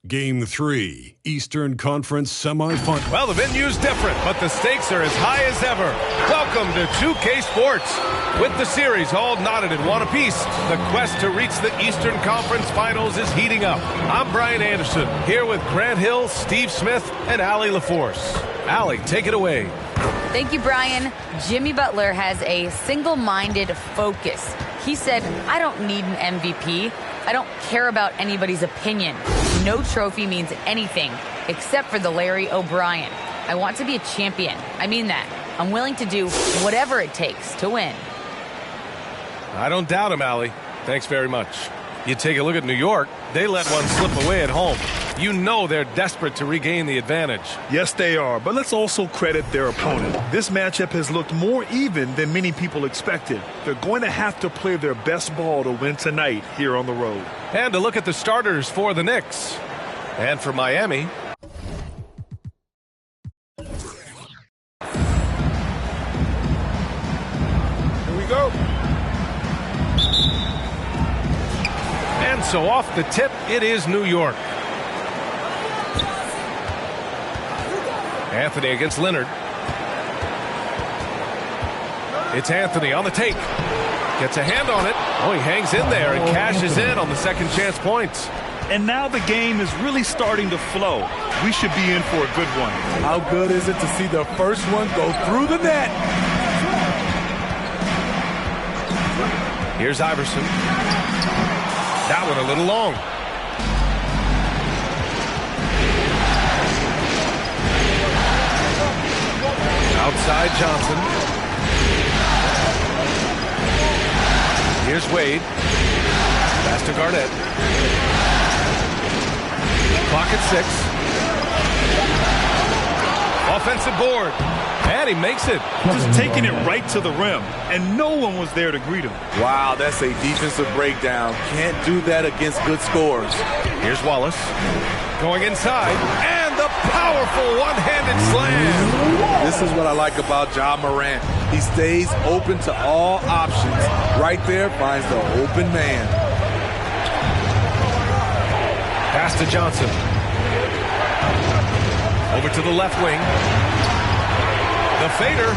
Game 3, Eastern Conference semifinal. Well, the venue's different, but the stakes are as high as ever. Welcome to 2K Sports. With the series all knotted in one apiece, the quest to reach the Eastern Conference Finals is heating up. I'm Brian Anderson, here with Grant Hill, Steve Smith, and Allie LaForce. Allie, take it away. Thank you, Brian. Jimmy Butler has a single-minded focus. He said, I don't need an MVP. I don't care about anybody's opinion. No trophy means anything except for the Larry O'Brien. I want to be a champion. I mean that. I'm willing to do whatever it takes to win. I don't doubt him, Allie. Thanks very much. You take a look at New York. They let one slip away at home. You know they're desperate to regain the advantage. Yes, they are, but let's also credit their opponent. This matchup has looked more even than many people expected. They're going to have to play their best ball to win tonight here on the road. And to look at the starters for the Knicks. And for Miami. Here we go. And so off the tip, it is New York. Anthony against Leonard. It's Anthony on the take. Gets a hand on it. Oh, he hangs in there and cashes in on the second chance points. And now the game is really starting to flow. We should be in for a good one. How good is it to see the first one go through the net? Here's Iverson. That one a little long. Outside Johnson. Here's Wade. Pass to Garnett. Clock at 6. Offensive board. And he makes it. Just taking it right to the rim, and no one was there to greet him. Wow, that's a defensive breakdown. Can't do that against good scores. Here's Wallace. Going inside. And the powerful one-handed slam. This is what I like about Ja Morant. He stays open to all options. Right there finds the open man. Pass to Johnson. Over to the left wing. The fader.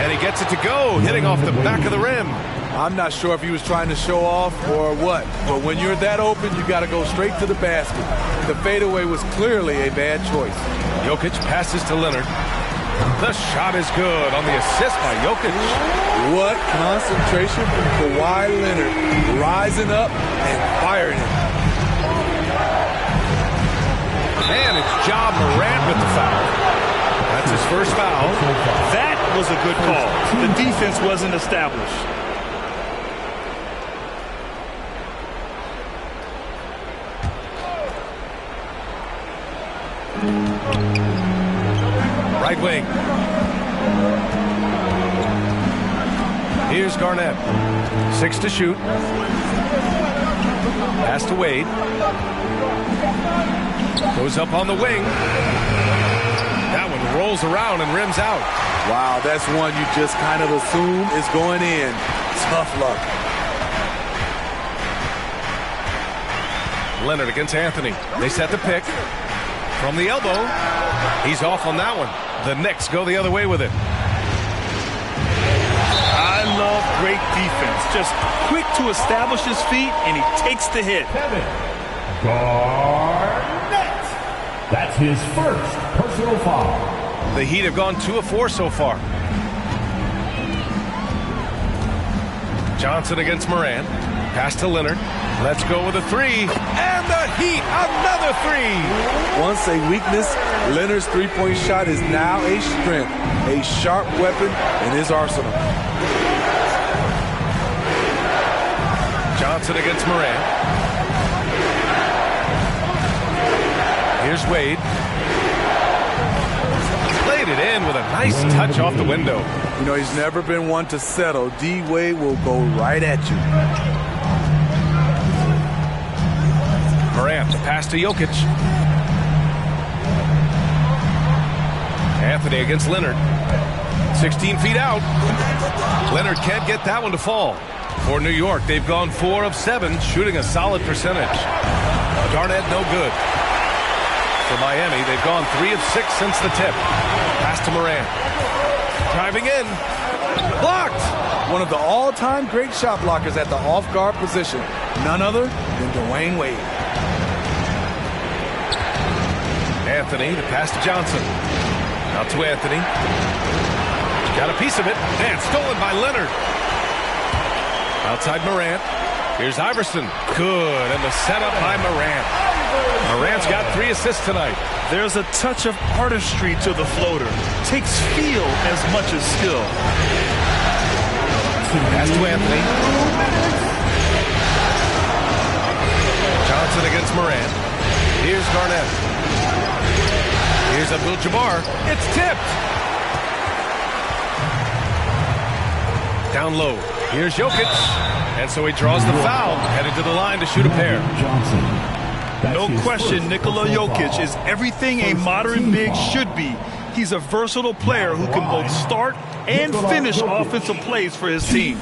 And he gets it to go, hitting off the back of the rim. I'm not sure if he was trying to show off or what, but when you're that open, you got to go straight to the basket. The fadeaway was clearly a bad choice. Jokic passes to Leonard. The shot is good on the assist by Jokic. What concentration from Kawhi Leonard, rising up and firing it. And it's Ja Morant with the foul. That's his first foul. That was a good call. The defense wasn't established. Right wing. Here's Garnett. 6 to shoot. Pass to Wade. Goes up on the wing. That one rolls around and rims out. Wow, that's one you just kind of assume is going in. Tough luck. Leonard against Anthony. They set the pick. From the elbow. He's off on that one. The Knicks go the other way with it. I love great defense. Just quick to establish his feet, and he takes the hit. Garnett. That's his first personal foul. The Heat have gone 2 of 4 so far. Johnson against Morant. Pass to Leonard. Let's go with a 3. And the Heat, another 3. Once a weakness, Leonard's three-point shot is now a strength, a sharp weapon in his arsenal. Johnson against Morant. Here's Wade. Laid it in with a nice touch off the window. You know, he's never been one to settle. D-Wade will go right at you. Morant, pass to Jokic. Anthony against Leonard. 16 feet out. Leonard can't get that one to fall. For New York, they've gone 4 of 7, shooting a solid percentage. Garnett no good. for Miami. They've gone 3 of 6 since the tip. Pass to Morant. Driving in. Blocked. One of the all-time great shot blockers at the off-guard position. None other than Dwayne Wade. Anthony, the pass to Johnson. Out to Anthony. Got a piece of it. And stolen by Leonard. Outside Morant. Here's Iverson. Good. And the setup by Morant. Morant's got 3 assists tonight. There's a touch of artistry to the floater. Takes feel as much as skill. Pass to Anthony. Johnson against Morant. Here's Garnett. Here's Abdul-Jabbar. It's tipped. Down low. Here's Jokic. And so he draws the foul. Headed to the line to shoot a pair. No question, Nikola Jokic is everything a modern big should be. He's a versatile player who can both start and finish offensive plays for his team.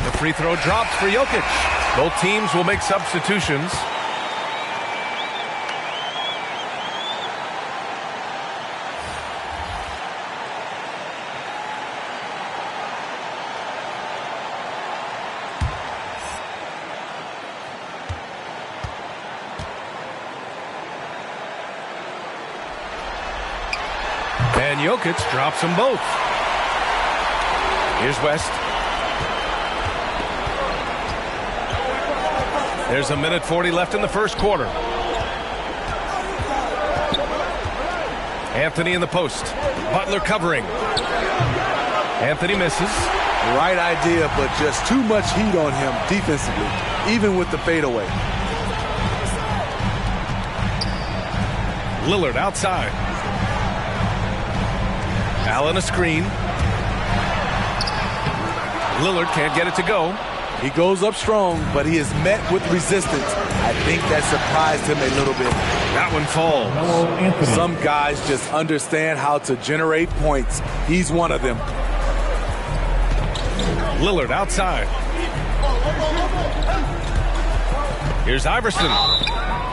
The free throw drops for Jokic. Both teams will make substitutions. And Jokic drops them both. Here's West. There's a minute 40 left in the first quarter. Anthony in the post. Butler covering. Anthony misses. Right idea, but just too much heat on him defensively, even with the fadeaway. Lillard outside. Allen a screen. Lillard can't get it to go. He goes up strong, but he is met with resistance. I think that surprised him a little bit. That one falls. Some guys just understand how to generate points. He's one of them. Lillard outside. Here's Iverson.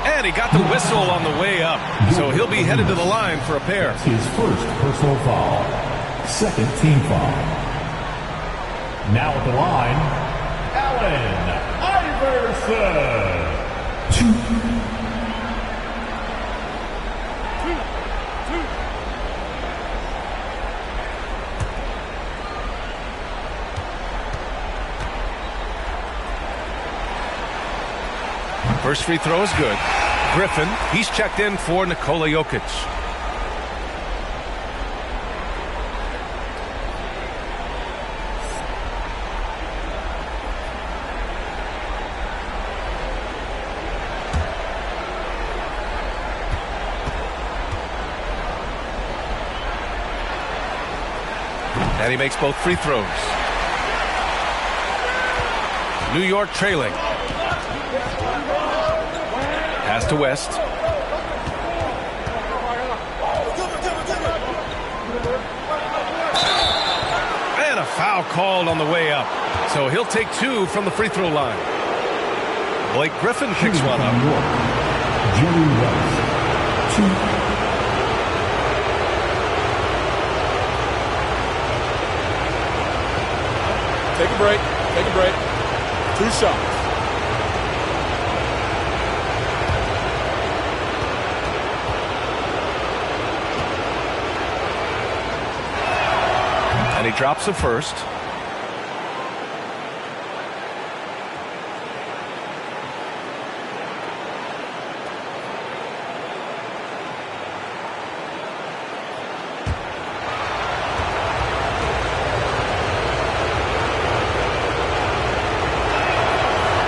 And he got the whistle on the way up. So he'll be headed to the line for a pair. His first personal foul. Second team foul. Now at the line, Allen Iverson. First free throw is good. Griffin, he's checked in for Nikola Jokic. And he makes both free throws. New York trailing. Pass to West. And a foul called on the way up. So he'll take 2 from the free throw line. Blake Griffin picks one up. Jerry West. 2. Take a break. Take a break. 2 shots. And he drops the first.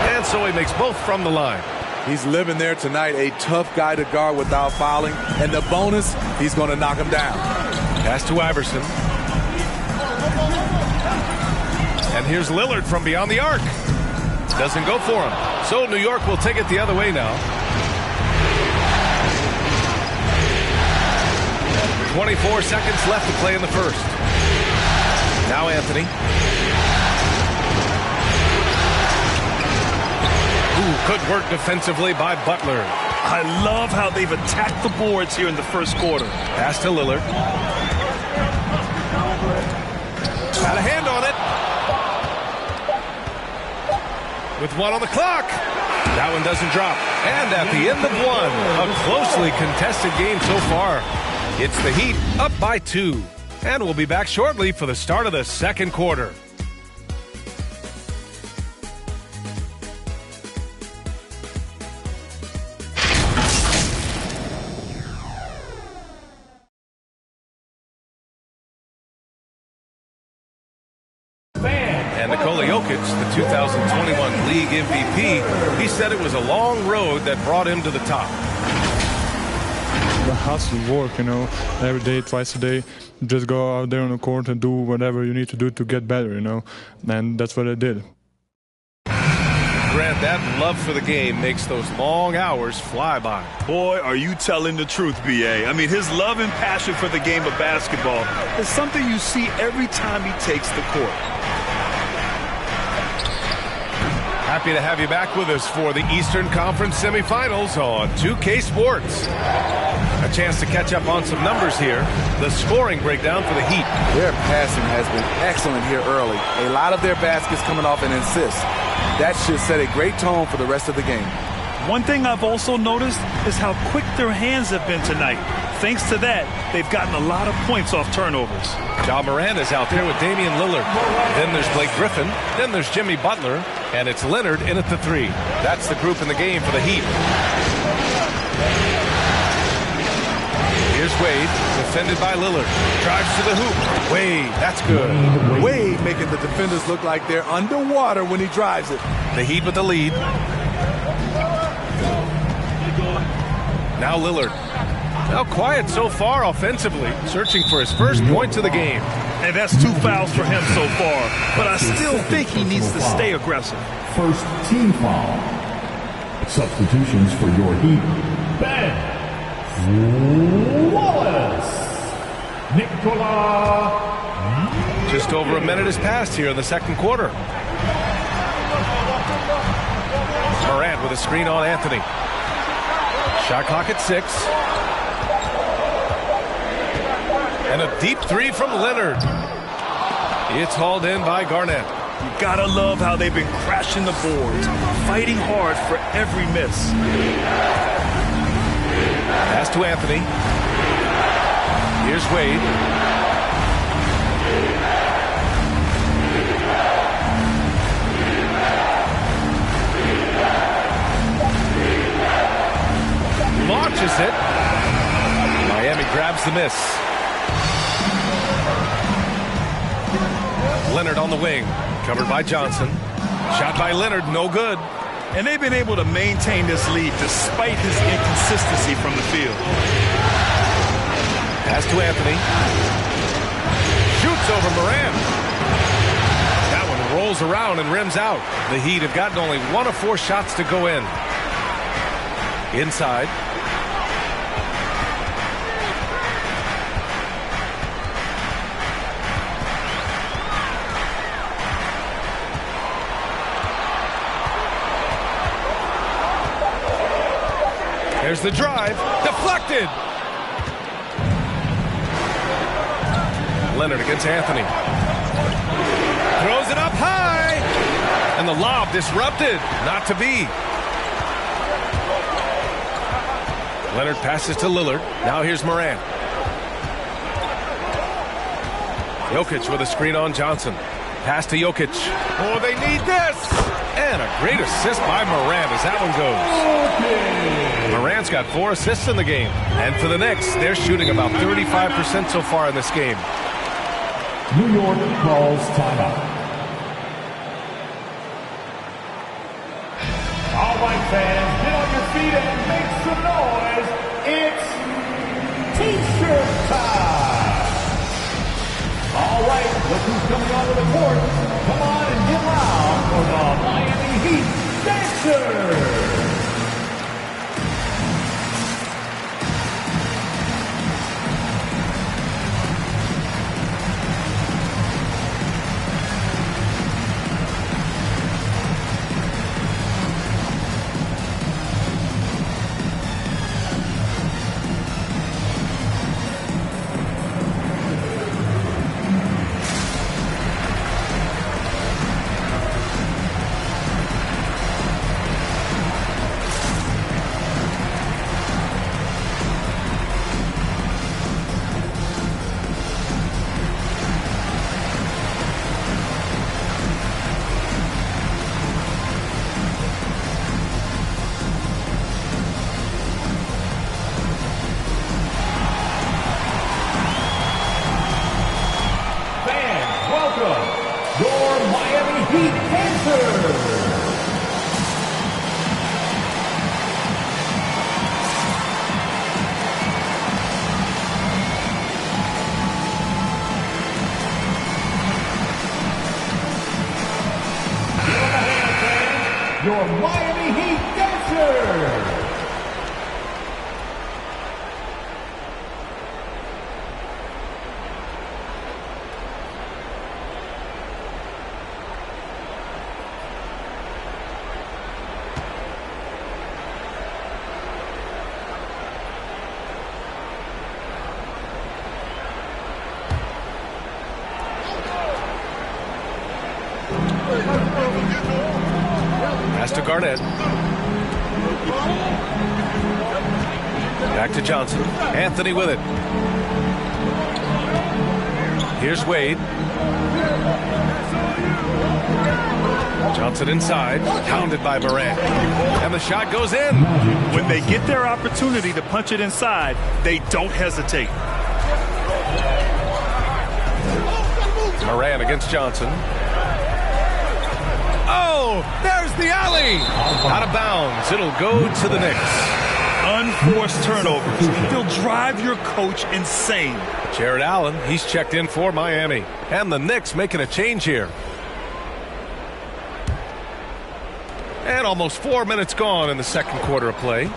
And so he makes both from the line. He's living there tonight, a tough guy to guard without fouling. And the bonus, he's going to knock him down. Pass to Iverson. And here's Lillard from beyond the arc. Doesn't go for him. So New York will take it the other way now. 24 seconds left to play in the first. Now Anthony. Ooh, good work defensively by Butler. I love how they've attacked the boards here in the first quarter. Pass to Lillard. Got a hand on it. With 1 on the clock. That one doesn't drop. And at the end of 1, a closely contested game so far. It's the Heat up by 2. And we'll be back shortly for the start of the second quarter. And Nikola Jokic, the 2021 league MVP, he said it was a long road that brought him to the top. The hustle work, every day, twice a day, just go out there on the court and do whatever you need to do to get better, and that's what I did. Grant, that love for the game makes those long hours fly by. Boy, are you telling the truth, B.A. I mean, his love and passion for the game of basketball is something you see every time he takes the court. Happy to have you back with us for the Eastern Conference semifinals on 2K Sports. A chance to catch up on some numbers here. The scoring breakdown for the Heat. Their passing has been excellent here early. A lot of their baskets coming off an assist. That should set a great tone for the rest of the game. One thing I've also noticed is how quick their hands have been tonight. Thanks to that, they've gotten a lot of points off turnovers. Ja Morant is out there with Damian Lillard. Then there's Blake Griffin. Then there's Jimmy Butler. And it's Leonard in at the 3. That's the group in the game for the Heat. Here's Wade, defended by Lillard. Drives to the hoop. Wade, that's good. Wade making the defenders look like they're underwater when he drives it. The Heat with the lead. Now Lillard. Now quiet so far offensively, searching for his first points of the game. And that's 2 fouls for him so far. But I still think he needs to stay aggressive. First team foul. Substitutions for your Heat. Ben Wallace. Nikola. Just over a minute has passed here in the second quarter. Morant with a screen on Anthony. Shot clock at 6. And a deep 3 from Leonard. It's hauled in by Garnett. You gotta love how they've been crashing the boards, fighting hard for every miss. Pass to Anthony. Here's Wade. Launches it. Miami grabs the miss. Leonard on the wing, covered by Johnson. Shot by Leonard, no good. And they've been able to maintain this lead despite his inconsistency from the field. Pass to Anthony. Shoots over Morant. That one rolls around and rims out. The Heat have gotten only 1 of 4 shots to go in. Inside. There's the drive. Deflected. Leonard against Anthony. Throws it up high. And the lob disrupted. Not to be. Leonard passes to Lillard. Now here's Morant. Jokic with a screen on Johnson. Pass to Jokic. Oh, they need this. And a great assist by Morant as that one goes. Morant's got 4 assists in the game. And for the Knicks, they're shooting about 35% so far in this game. New York calls timeout. All right, fans, get on your feet and make some noise. It's T-shirt time. All right, look who's coming onto the court. Come on and get loud for the Miami Heat Dancers. Heat Cancer. Your Miami Heat dancer. Pass to Garnett. Back to Johnson. Anthony with it. Here's Wade. Johnson inside. Pounded by Morant. And the shot goes in. When they get their opportunity to punch it inside, they don't hesitate. Morant against Johnson. Oh, there's the alley. Out of bounds. It'll go to the Knicks. Unforced turnovers. They'll drive your coach insane. Jared Allen, he's checked in for Miami. And the Knicks making a change here. And almost 4 minutes gone in the second quarter of play.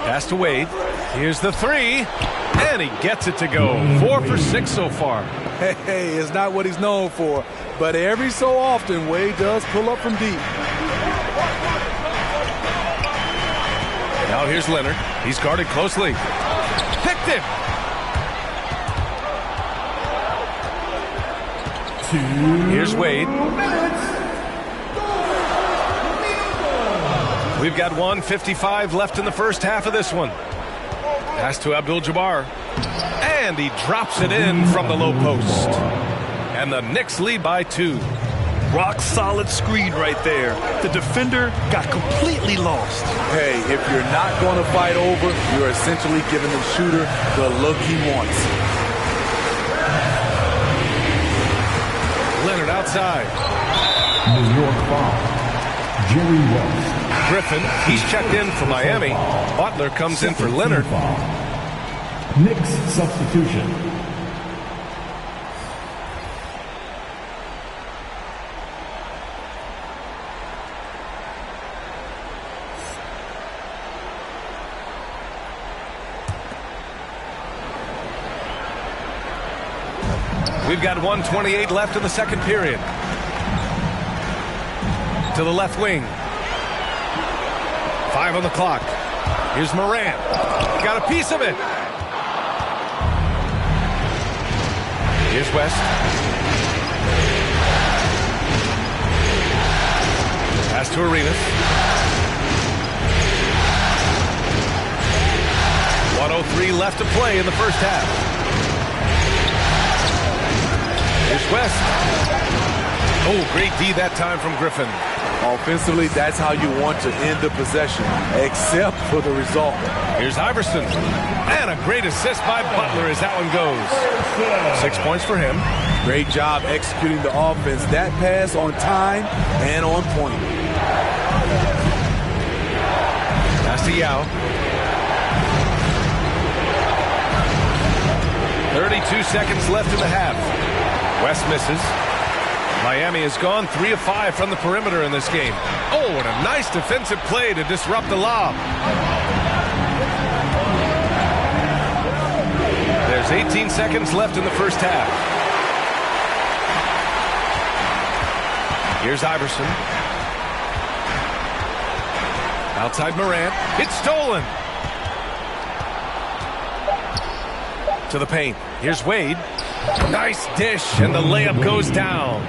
Pass to Wade. Here's the three. And he gets it to go. 4 for 6 so far. Hey, it's not what he's known for, but every so often, Wade does pull up from deep. Now here's Leonard. He's guarded closely. Picked him. Here's Wade. We've got 1:55 left in the first half of this one. Pass to Abdul-Jabbar. And he drops it in from the low post. And the Knicks lead by 2. Rock solid screen right there. The defender got completely lost. Hey, if you're not going to fight over, you're essentially giving the shooter the look he wants. Leonard outside. New York foul. Jerry West. Griffin, he's checked in for Miami. Butler comes in for Leonard. Knicks substitution. We've got 1:28 left in the second period. To the left wing. 5 on the clock. Here's Morant. Got a piece of it. Here's West. Pass to Arenas. 1:03 left to play in the first half. Here's West. Oh, great D that time from Griffin. Offensively, that's how you want to end the possession, except for the result. Here's Iverson. And a great assist by Butler as that one goes. 6 points for him. Great job executing the offense. That pass on time and on point. Pass to Yao. 32 seconds left in the half. West misses. Miami has gone 3 of 5 from the perimeter in this game. Oh, and a nice defensive play to disrupt the lob. There's 18 seconds left in the first half. Here's Iverson. Outside Morant. It's stolen. To the paint. Here's Wade. Nice dish, and the layup goes down.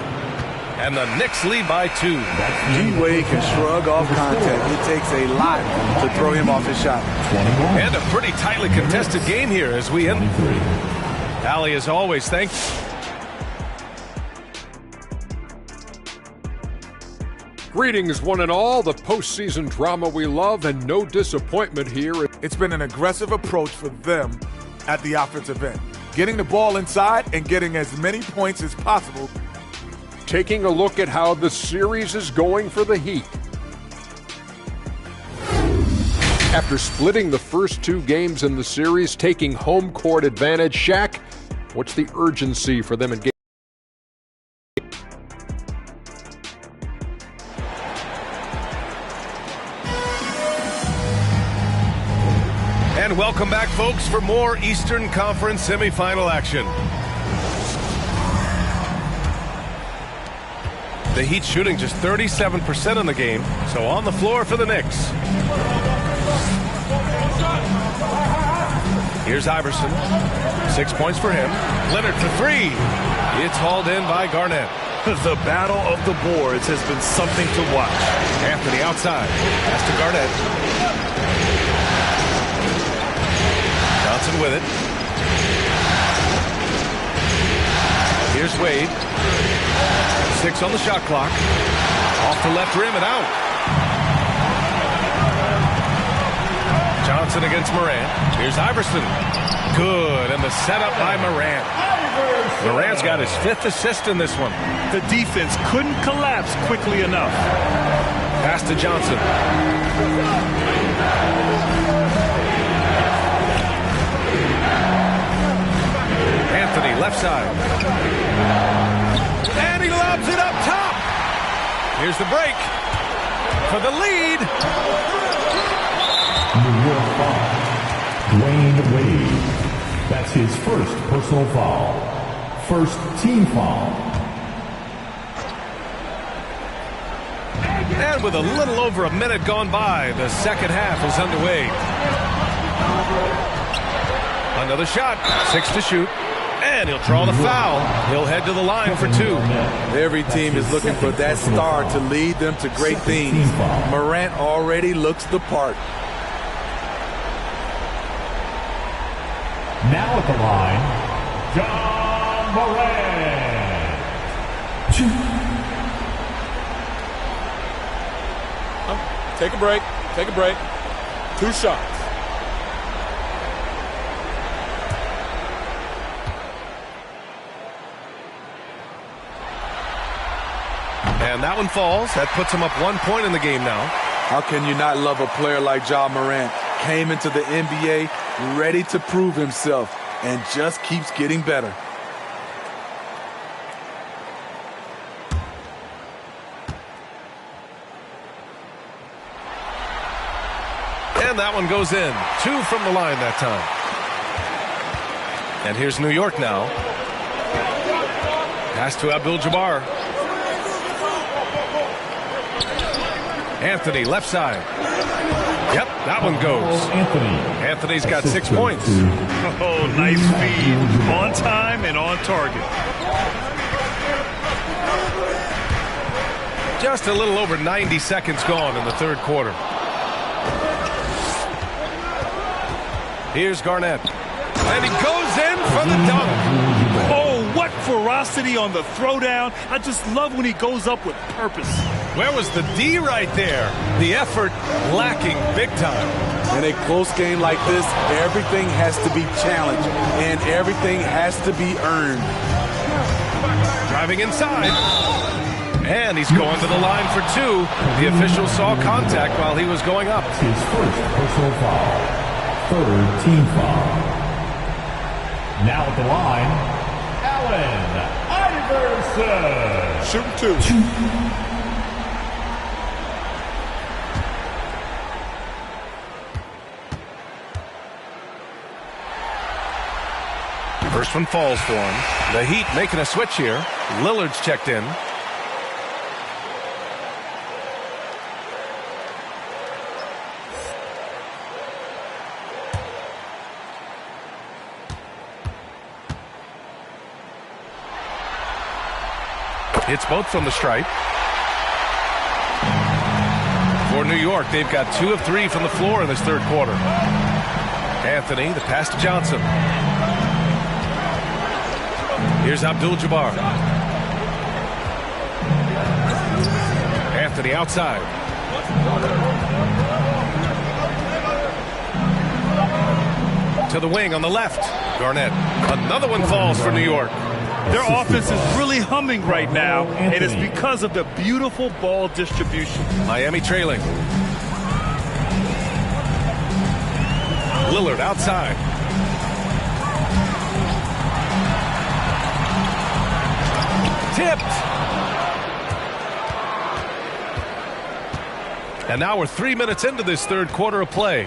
And the Knicks lead by 2. D-Wade can shrug off contact. It takes a lot to throw him off his shot. 21. And a pretty tightly contested game here as we end. Allie, as always, thank you. Greetings, one and all. The postseason drama we love, and no disappointment here. It's been an aggressive approach for them at the offensive end. getting the ball inside and getting as many points as possible. Taking a look at how the series is going for the Heat. After splitting the first 2 games in the series, taking home court advantage, Shaq, what's the urgency for them in game? And welcome back, folks, for more Eastern Conference semifinal action. The Heat shooting just 37% in the game, so on the floor for the Knicks. Here's Iverson. 6 points for him. Leonard for 3. It's hauled in by Garnett. The battle of the boards has been something to watch. Anthony outside. Pass to Garnett. Johnson with it. Here's Wade. 6 on the shot clock. Off the left rim and out. Johnson against Morant. Here's Iverson. Good, and the setup by Morant. Morant's got his 5th assist in this one. The defense couldn't collapse quickly enough. Pass to Johnson. Anthony, left side. And he lobs it up top. Here's the break for the lead. New York foul. Dwayne Wade. That's his first personal foul. First team foul. And with a little over a minute gone by, the second half is underway. Another shot. 6 to shoot. And he'll draw the foul. He'll head to the line for 2. Every team is looking for that star to lead them to great things. Morant already looks the part. Now at the line, John Morant. Take a break. Take a break. 2 shots. And that one falls. That puts him up 1 point in the game now. How can you not love a player like Ja Morant? Came into the NBA ready to prove himself and just keeps getting better. And that one goes in. 2 from the line that time. And here's New York now. Pass to Abdul-Jabbar. Anthony, left side. Yep, that one goes. Anthony's got 6 points. Oh, nice feed. On time and on target. Just a little over 90 seconds gone in the third quarter. Here's Garnett. And he goes in for the dunk. Oh, what ferocity on the throwdown. I just love when he goes up with purpose. Where was the D right there? The effort lacking big time. In a close game like this, everything has to be challenged and everything has to be earned. Driving inside. And he's going to the line for 2. The official saw contact while he was going up. His first personal foul. Third team foul. Now at the line, Allen Iverson. Shooting 2. First one falls for him. The Heat making a switch here. Lillard's checked in. It's both from the stripe. For New York, they've got 2 of 3 from the floor in this third quarter. Anthony, the pass to Johnson. Here's Abdul-Jabbar. Anthony outside. to the wing on the left. Garnett. Another one falls for New York. Their offense is really humming right now, and it's because of the beautiful ball distribution. Miami trailing. Lillard outside. Tipped. And now we're 3 minutes into this third quarter of play.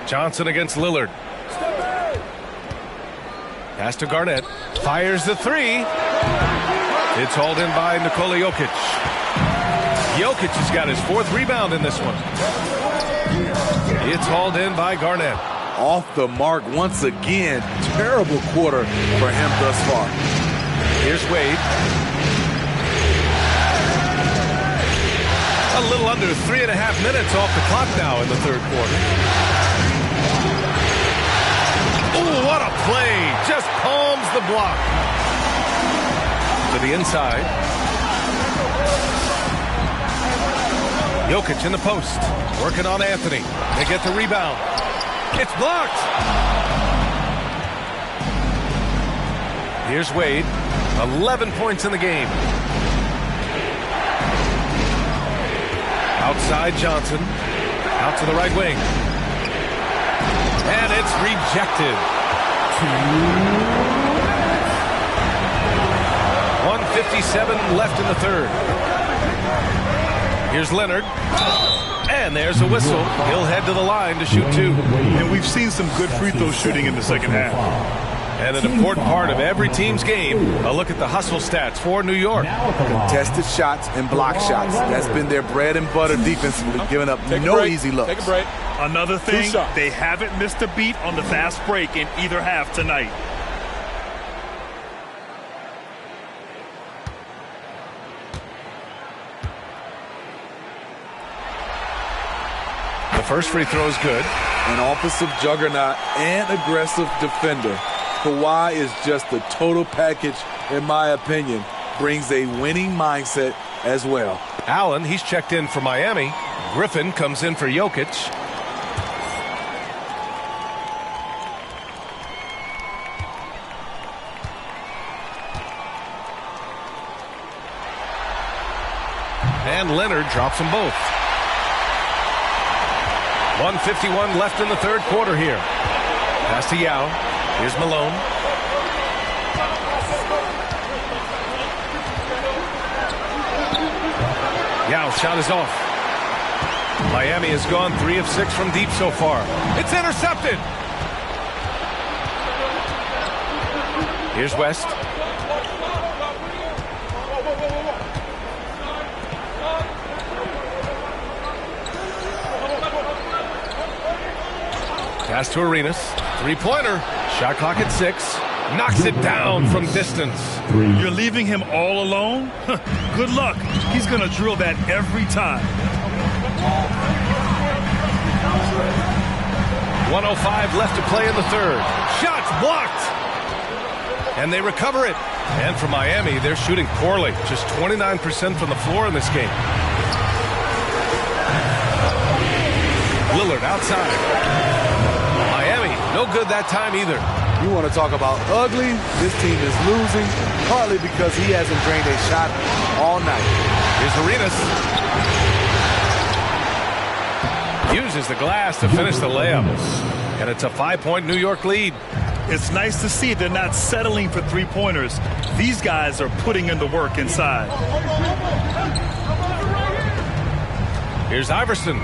Johnson against Lillard. Pass to Garnett. Fires the three. It's hauled in by Nikola Jokic. Jokic has got his fourth rebound in this one. It's hauled in by Garnett. Off the mark once again. Terrible quarter for him thus far. Here's Wade. A little under 3.5 minutes off the clock now in the third quarter. Oh, what a play. Just palms the block. To the inside. Jokic in the post. Working on Anthony. They get the rebound. It's blocked. Here's Wade. 11 points in the game. Outside Johnson. Out to the right wing. And it's rejected. 1:57 left in the third. Here's Leonard. And there's a whistle. He'll head to the line to shoot two. And we've seen some good free throw shooting in the second half. And an important part of every team's game, a look at the hustle stats for New York. Contested shots and block shots. That's been their bread and butter defensively, giving up no easy looks. Take a break. Another thing, they haven't missed a beat on the fast break in either half tonight. The first free throw is good. An offensive juggernaut and aggressive defender. Kawhi is just the total package, in my opinion. Brings a winning mindset as well. Allen, he's checked in for Miami. Griffin comes in for Jokic. And Leonard drops them both. 1:51 left in the third quarter here. Pass to Yao. Here's Malone. Yao shot is off. Miami has gone 3 of 6 from deep so far. It's intercepted. Here's West. Pass to Arenas. Three-pointer. Shot clock at 6. Knocks it down from distance. You're leaving him all alone? Good luck. He's going to drill that every time. 1:05 left to play in the third. Shots blocked. And they recover it. And for Miami, they're shooting poorly. Just 29% from the floor in this game. Lillard outside. Miami, no good that time either. You want to talk about ugly? This team is losing, partly because he hasn't drained a shot all night. Here's Arenas. Uses the glass to finish the layup. And it's a 5-point New York lead. It's nice to see they're not settling for three-pointers. These guys are putting in the work inside. Here's Iverson.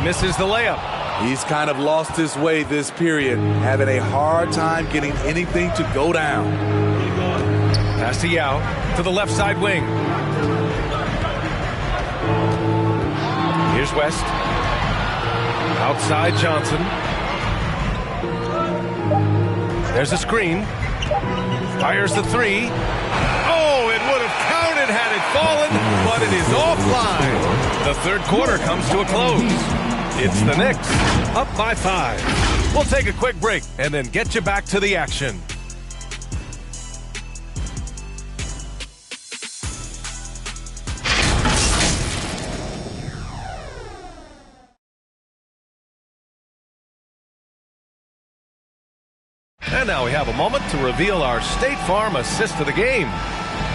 Misses the layup. He's kind of lost his way this period, having a hard time getting anything to go down. Pass to Yao to the left side wing. Here's West. Outside Johnson. There's a screen. Fires the three. Oh, it would have counted had it fallen, but it is offline. The third quarter comes to a close. It's the Knicks, up by 5. We'll take a quick break and then get you back to the action. And now we have a moment to reveal our State Farm assist of the game.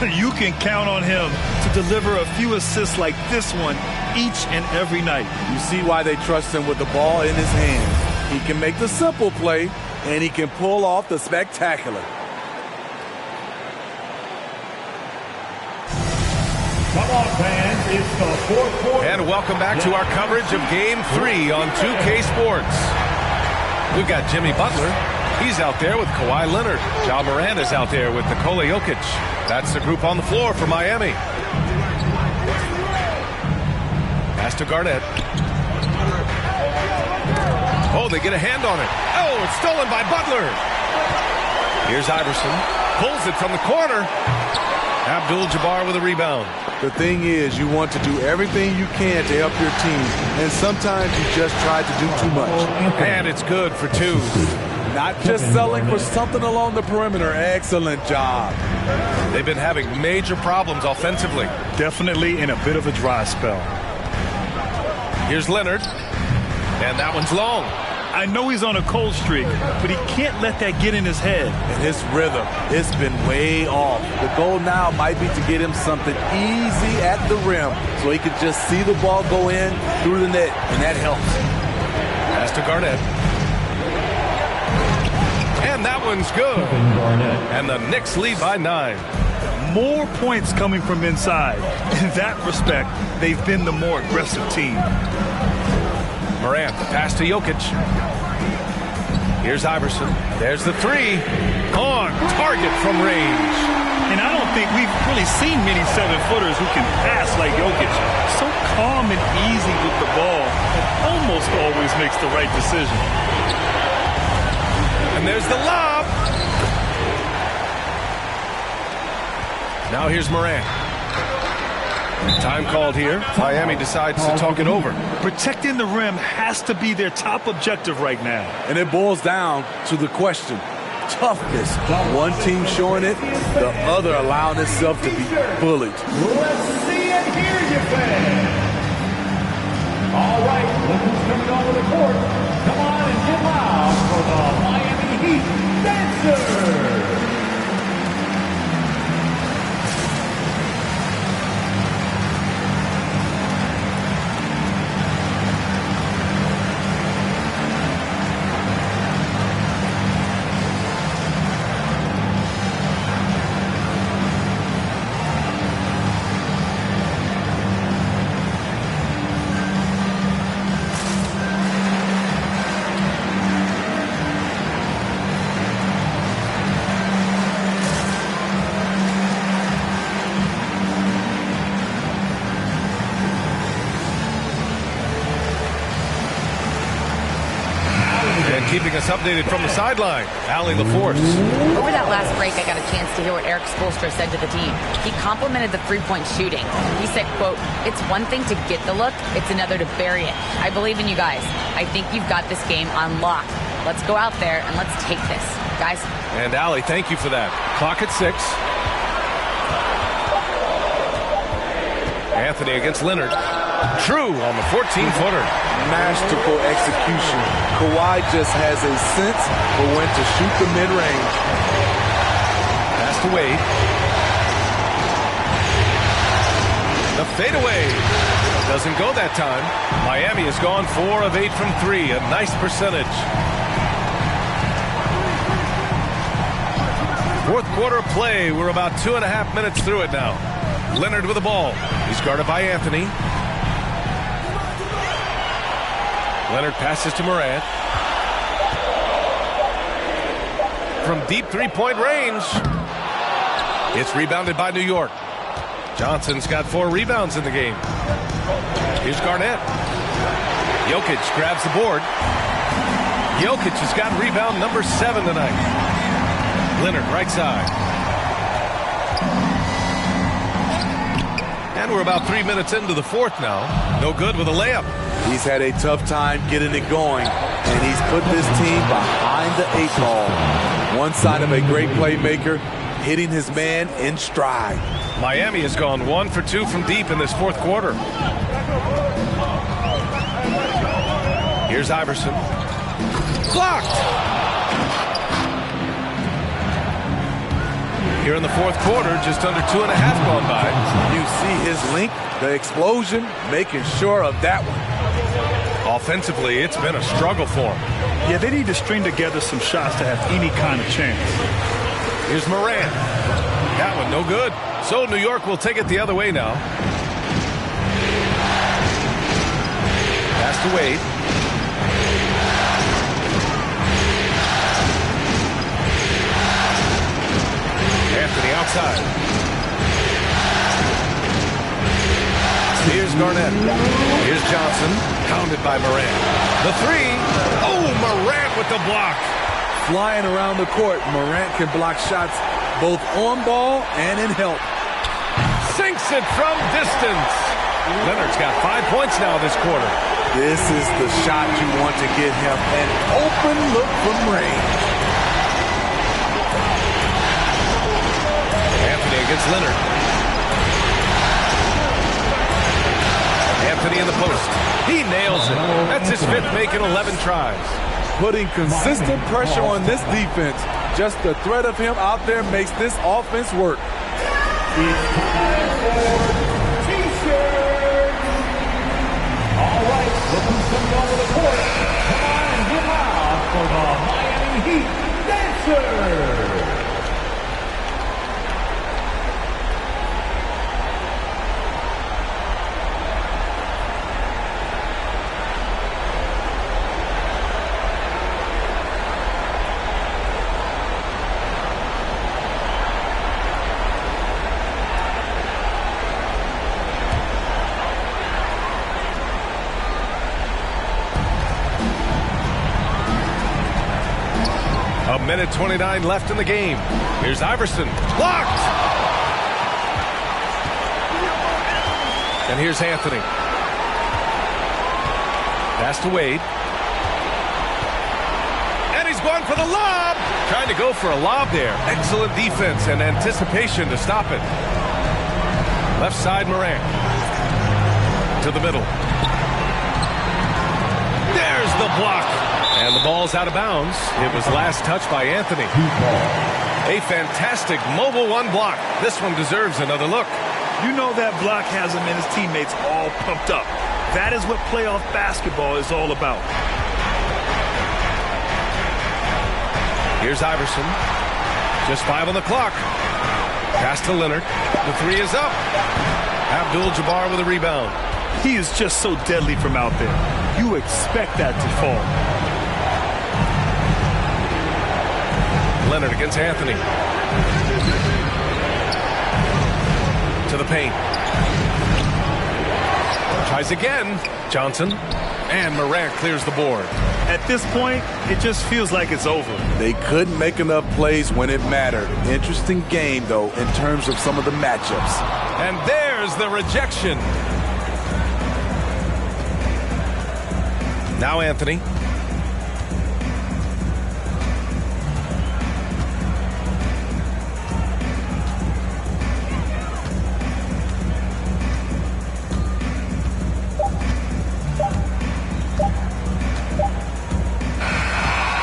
You can count on him to deliver a few assists like this one each and every night. You see why they trust him with the ball in his hand. He can make the simple play, and he can pull off the spectacular. Come on, fans. It's the fourth quarter. And welcome back to our coverage of Game 3 on 2K Sports. We've got Jimmy Butler. He's out there with Kawhi Leonard. Ja Morant is out there with Nikola Jokic. That's the group on the floor for Miami. Pass to Garnett. Oh, they get a hand on it. Oh, it's stolen by Butler. Here's Iverson. Pulls it from the corner. Abdul-Jabbar with a rebound. The thing is, you want to do everything you can to help your team, and sometimes you just try to do too much. And it's good for two. Not just selling for something along the perimeter. Excellent job. They've been having major problems offensively. Definitely in a bit of a dry spell. Here's Leonard. And that one's long. I know he's on a cold streak, but he can't let that get in his head. And his rhythm, it's been way off. The goal now might be to get him something easy at the rim so he can just see the ball go in through the net, and that helps. Pass to Garnett. And that one's good. And the Knicks lead by 9. More points coming from inside. In that respect, they've been the more aggressive team. Morant, pass to Jokic. Here's Iverson. There's the three. On target from range. And I don't think we've really seen many 7-footers who can pass like Jokic. So calm and easy with the ball, and almost always makes the right decision. And there's the lob. Now here's Morant. Time called here. Miami decides to talk it over. Protecting the rim has to be their top objective right now. And it boils down to the question. Toughness. One team showing it, the other allowing itself to be bullied. Let's see and hear you, fans. All right, look who's coming onto the court. Come on and get loud for the Miami Heat Dancers. Keeping us updated from the sideline, Allie LaForce. Over that last break, I got a chance to hear what Eric Spoelstra said to the team. He complimented the three-point shooting. He said, quote, "It's one thing to get the look, it's another to bury it. I believe in you guys. I think you've got this game on lock. Let's go out there and let's take this, guys." And Allie, thank you for that. Clock at 6. Anthony against Leonard. True on the 14-footer. Masterful execution. Kawhi just has a sense for when to shoot the mid-range. Pass to Wade. The fadeaway. Doesn't go that time. Miami has gone 4 of 8 from 3. A nice percentage. Fourth quarter play. We're about 2.5 minutes through it now. Leonard with the ball. He's guarded by Anthony. Leonard passes to Morant. From deep three-point range. It's rebounded by New York. Johnson's got 4 rebounds in the game. Here's Garnett. Jokic grabs the board. Jokic has got rebound number 7 tonight. Leonard right side. And we're about 3 minutes into the fourth now. No good with a layup. He's had a tough time getting it going, and he's put this team behind the 8 ball. One sign of a great playmaker, hitting his man in stride. Miami has gone 1 for 2 from deep in this fourth quarter. Here's Iverson. Blocked! Here in the fourth quarter, just under 2.5 gone by. You see his length, the explosion, making sure of that one. Offensively, it's been a struggle for him. Yeah, they need to string together some shots to have any kind of chance. Here's Morant. That one no good. So New York will take it the other way now. Pass to Wade. Anthony outside. Here's Garnett. Here's Johnson. Pounded by Morant. The three. Oh, Morant with the block. Flying around the court, Morant can block shots both on ball and in help. Sinks it from distance. Leonard's got 5 points now this quarter. This is the shot you want to get him. An open look from range. Anthony against Leonard. Anthony in the post. He nails it. That's his fifth make in 11 tries. Putting consistent pressure on this defense. Just the threat of him out there makes this offense work. It's time for T-shirts. All right, look who's coming over the court. Come on and get loud for the Miami Heat Dancers. A minute 29 left in the game. Here's Iverson. Blocked! And here's Anthony. Pass to Wade. And he's going for the lob! Trying to go for a lob there. Excellent defense and anticipation to stop it. Left side, Morant. To the middle. There's the block. And the ball's out of bounds. It was last touched by Anthony. A fantastic mobile one block. This one deserves another look. You know that block has him and his teammates all pumped up. That is what playoff basketball is all about. Here's Iverson. Just 5 on the clock. Pass to Leonard. The three is up. Abdul-Jabbar with a rebound. He is just so deadly from out there. You expect that to fall. Leonard against Anthony. To the paint. Tries again. Johnson. And Morant clears the board. At this point, it just feels like it's over. They couldn't make enough plays when it mattered. Interesting game, though, in terms of some of the matchups. And there's the rejection. Now Anthony.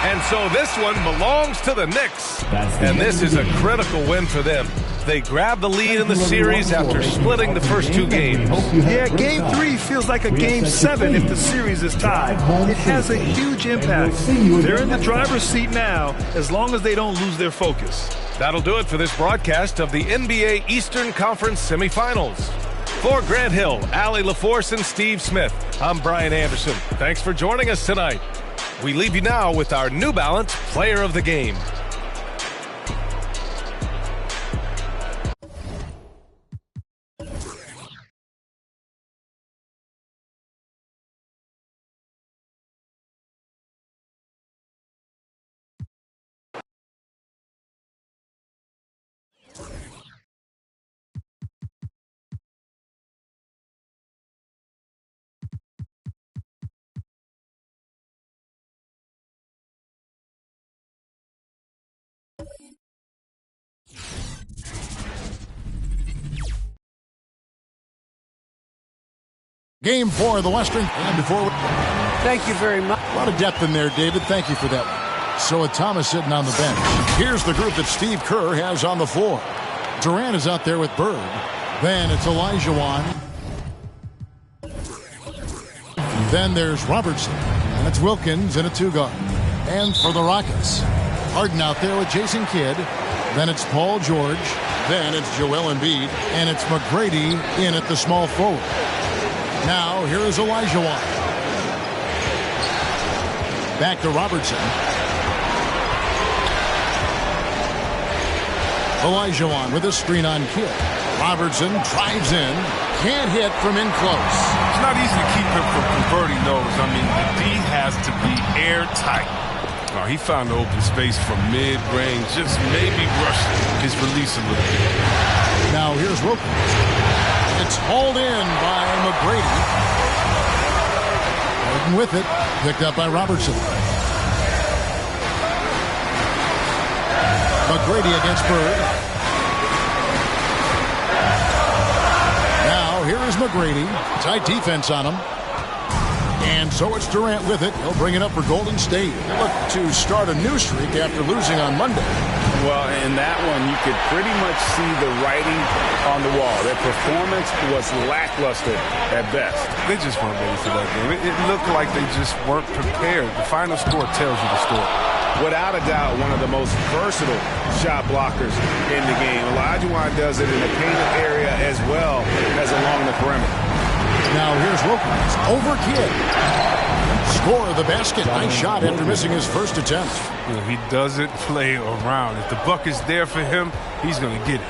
And so this one belongs to the Knicks. And this is a critical win for them. They grab the lead in the series after splitting the first 2 games. Yeah, Game 3 feels like a Game 7 if the series is tied. It has a huge impact. They're in the driver's seat now as long as they don't lose their focus. That'll do it for this broadcast of the NBA Eastern Conference semifinals. For Grant Hill, Allie LaForce, and Steve Smith, I'm Brian Anderson. Thanks for joining us tonight. We leave you now with our New Balance Player of the Game. Game 4 of the Western. And before we... Thank you very much. A lot of depth in there, David. Thank you for that. So with Thomas sitting on the bench, here's the group that Steve Kerr has on the floor. Durant is out there with Bird. Then it's Olajuwon. Then there's Robertson. And it's Wilkins in a 2-guard. And for the Rockets, Harden out there with Jason Kidd. Then it's Paul George. Then it's Joel Embiid. And it's McGrady in at the small forward. Now here is Olajuwon. Back to Robertson. Olajuwon with a screen on Kidd. Robertson drives in. Can't hit from in close. It's not easy to keep him from converting those. I mean, the D has to be airtight. Oh, he found the open space from mid-range. Just maybe rush his release a little bit. Now here's Wilkins. It's hauled in by McGrady. Harden with it. Picked up by Robertson. McGrady against Bird. Now here is McGrady. Tight defense on him. And so it's Durant with it. He'll bring it up for Golden State. Look to start a new streak after losing on Monday. Well, in that one, you could pretty much see the writing on the wall. Their performance was lackluster at best. They just weren't ready for that game. It looked like they just weren't prepared. The final score tells you the story. Without a doubt, one of the most versatile shot blockers in the game. Olajuwon does it in the painted area as well as along the perimeter. Now here's Wilkins over Kidd. Score of the basket. Nice shot after missing his first attempt. You know, he doesn't play around. If the bucket's there for him, he's going to get it.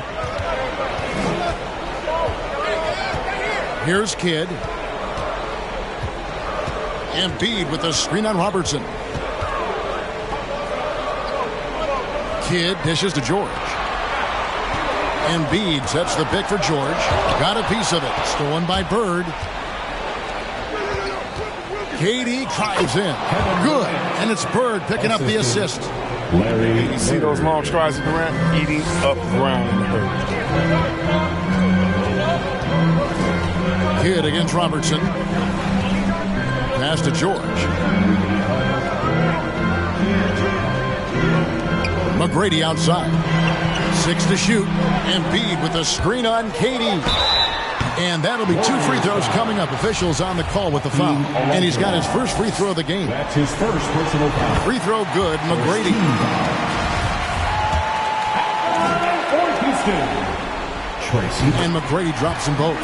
Here's Kidd. Embiid with a screen on Robertson. Kidd dishes to George. Embiid sets the pick for George. Got a piece of it. Stolen by Bird. KD drives in. Good. And it's Bird picking up the assist. You see those long strides of Durant eating up ground in the hurt. Kidd against Robertson. Pass to George. McGrady outside. 6 to shoot. Embiid with a screen on KD. And that'll be 2 free throws coming up. Officials on the call with the foul. And he's got his first free throw of the game. That's his first personal foul. Free throw good. McGrady. And McGrady drops them both.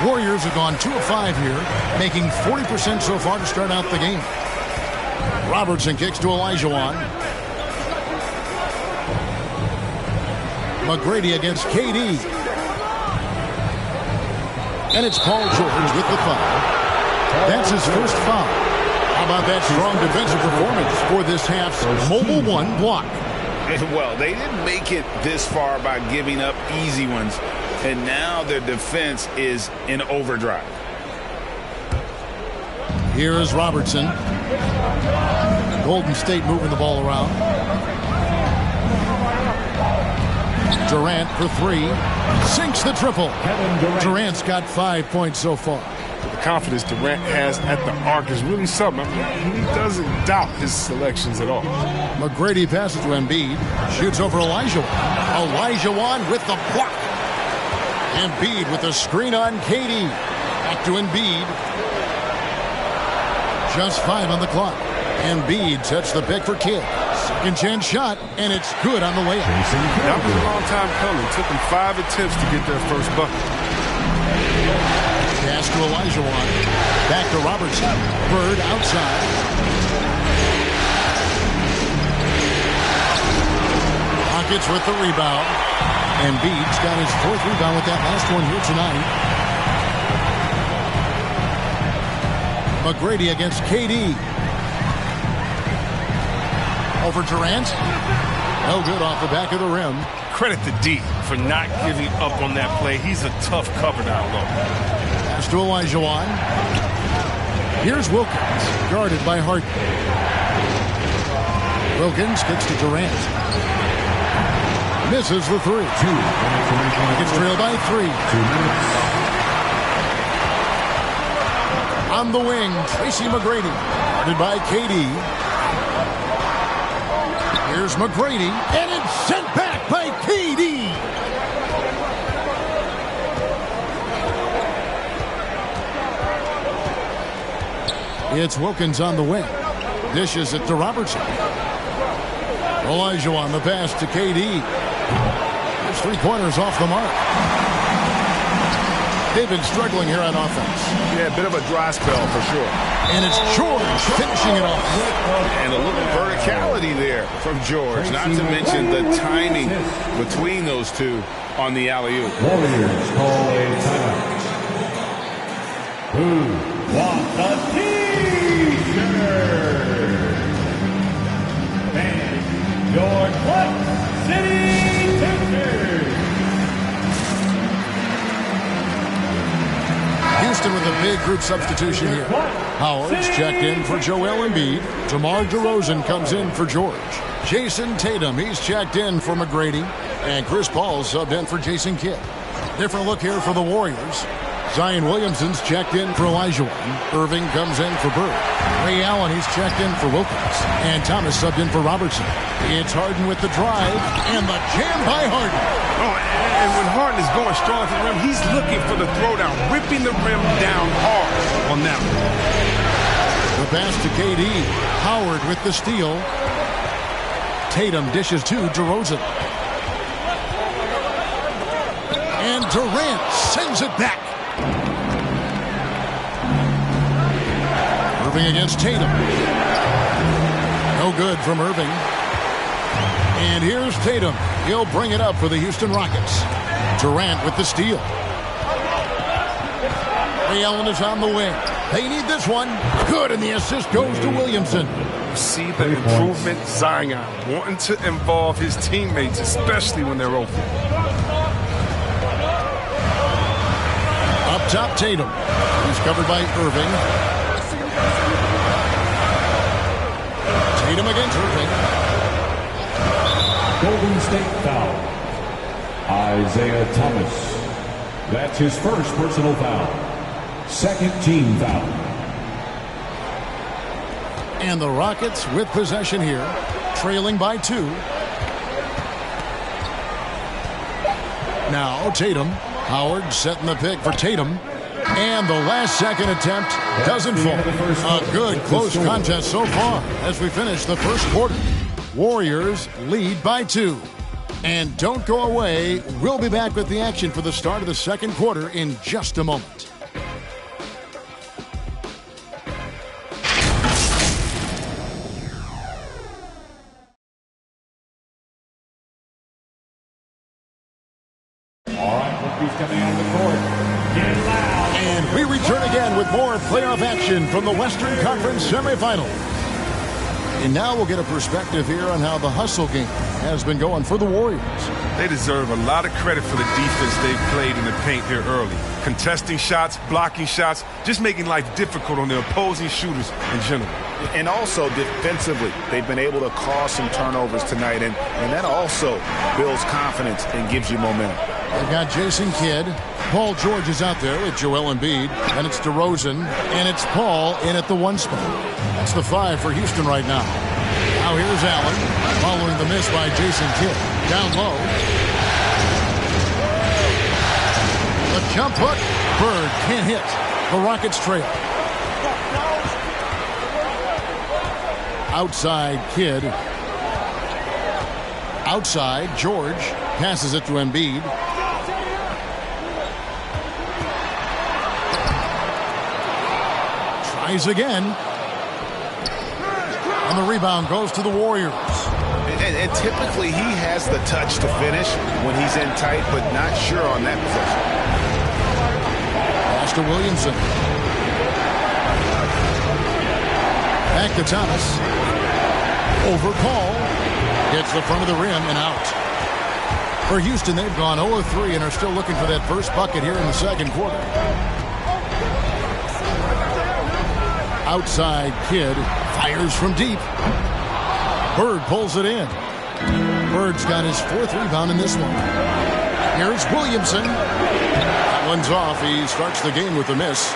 Warriors have gone 2 of 5 here, making 40% so far to start out the game. Robertson kicks to Olajuwon. McGrady against KD. And it's Paul George with the foul. That's his first foul. How about that strong defensive performance for this half's Mobile One block? Well, they didn't make it this far by giving up easy ones. And now their defense is in overdrive. Here is Robertson. Golden State moving the ball around. Durant for 3. Sinks the triple. Durant's got 5 points so far. The confidence Durant has at the arc is really something. I mean, he doesn't doubt his selections at all. McGrady passes to Embiid. Shoots over Olajuwon. Olajuwon with the block. Embiid with the screen on KD. Back to Embiid. Just 5 on the clock. Embiid sets the pick for Kidd. Second chance shot, and it's good on the layup. That was a long time coming. Took them 5 attempts to get their first bucket. Pass to Olajuwon. Back to Robertson. Bird outside. Rockets with the rebound. Embiid's got his 4th rebound with that last one here tonight. McGrady against KD. Over Durant. No good off the back of the rim. Credit to D for not giving up on that play. He's a tough cover down low. Pass to Olajuwon. Here's Wilkins, guarded by Harden. Wilkins kicks to Durant. Misses the 3. Gets trailed by 3. 2 minutes. On the wing, Tracy McGrady. Guarded by KD. Here's McGrady, and it's sent back by KD. It's Wilkins on the wing. Dishes it to Robertson. Olajuwon the pass to KD. There's 3-pointers off the mark. They've been struggling here on offense. Yeah, a bit of a dry spell for sure. And it's George finishing it off. And a little verticality there from George. Not to mention the timing between those two on the alley-oop. Warriors call a timeout. Who wants a T-shirt? And your Clutch City Sixers. Houston with a big group substitution here. Howard's checked in for Joel Embiid. DeMar DeRozan comes in for George. Jason Tatum, he's checked in for McGrady. And Chris Paul subbed in for Jason Kidd. Different look here for the Warriors. Zion Williamson's checked in for Olajuwon. Irving comes in for Bird. Ray Allen, he's checked in for Wilkins. And Thomas subbed in for Robertson. It's Harden with the drive. And the jam by Harden. Oh, and when Harden is going strong to the rim, he's looking for the throwdown, ripping the rim down hard on that one. The pass to KD. Howard with the steal. Tatum dishes to DeRozan. And Durant sends it back. Irving against Tatum. No good from Irving. And here's Tatum. He'll bring it up for the Houston Rockets. Durant with the steal. Ray Allen is on the wing. They need this one. Good, and the assist goes to Williamson. You see the improvement, Zion wanting to involve his teammates, especially when they're open. Up top, Tatum. He's covered by Irving. Tatum against Irving. Golden State foul. Isaiah Thomas. That's his first personal foul. Second team foul. And the Rockets with possession here, trailing by 2. Now Tatum. Howard setting the pick for Tatum. And the last second attempt doesn't fall. A good close contest so far as we finish the first quarter. Warriors lead by 2. And don't go away. We'll be back with the action for the start of the second quarter in just a moment. Coming out of the court. Get loud. And we return again with more playoff action from the Western Conference semifinals. And now we'll get a perspective here on how the hustle game has been going for the Warriors. They deserve a lot of credit for the defense they've played in the paint here early. Contesting shots, blocking shots, just making life difficult on the opposing shooters in general. And also defensively, they've been able to cause some turnovers tonight, and that also builds confidence and gives you momentum. They've got Jason Kidd. Paul George is out there with Joel Embiid. And it's DeRozan. And it's Paul in at the 1 spot. That's the 5 for Houston right now. Now here's Allen following the miss by Jason Kidd. Down low. The jump hook. Bird can't hit. The Rockets trail. Outside Kidd. Outside George. Passes it to Embiid. Tries again. And the rebound goes to the Warriors. And typically he has the touch to finish when he's in tight, but not sure on that possession. Pass to Williamson. Back to Thomas. Over Paul. Hits the front of the rim and out. For Houston, they've gone 0-3 and are still looking for that first bucket here in the second quarter. Outside Kidd fires from deep. Bird pulls it in. Bird's got his 4th rebound in this one. Here's Williamson. That one's off. He starts the game with a miss.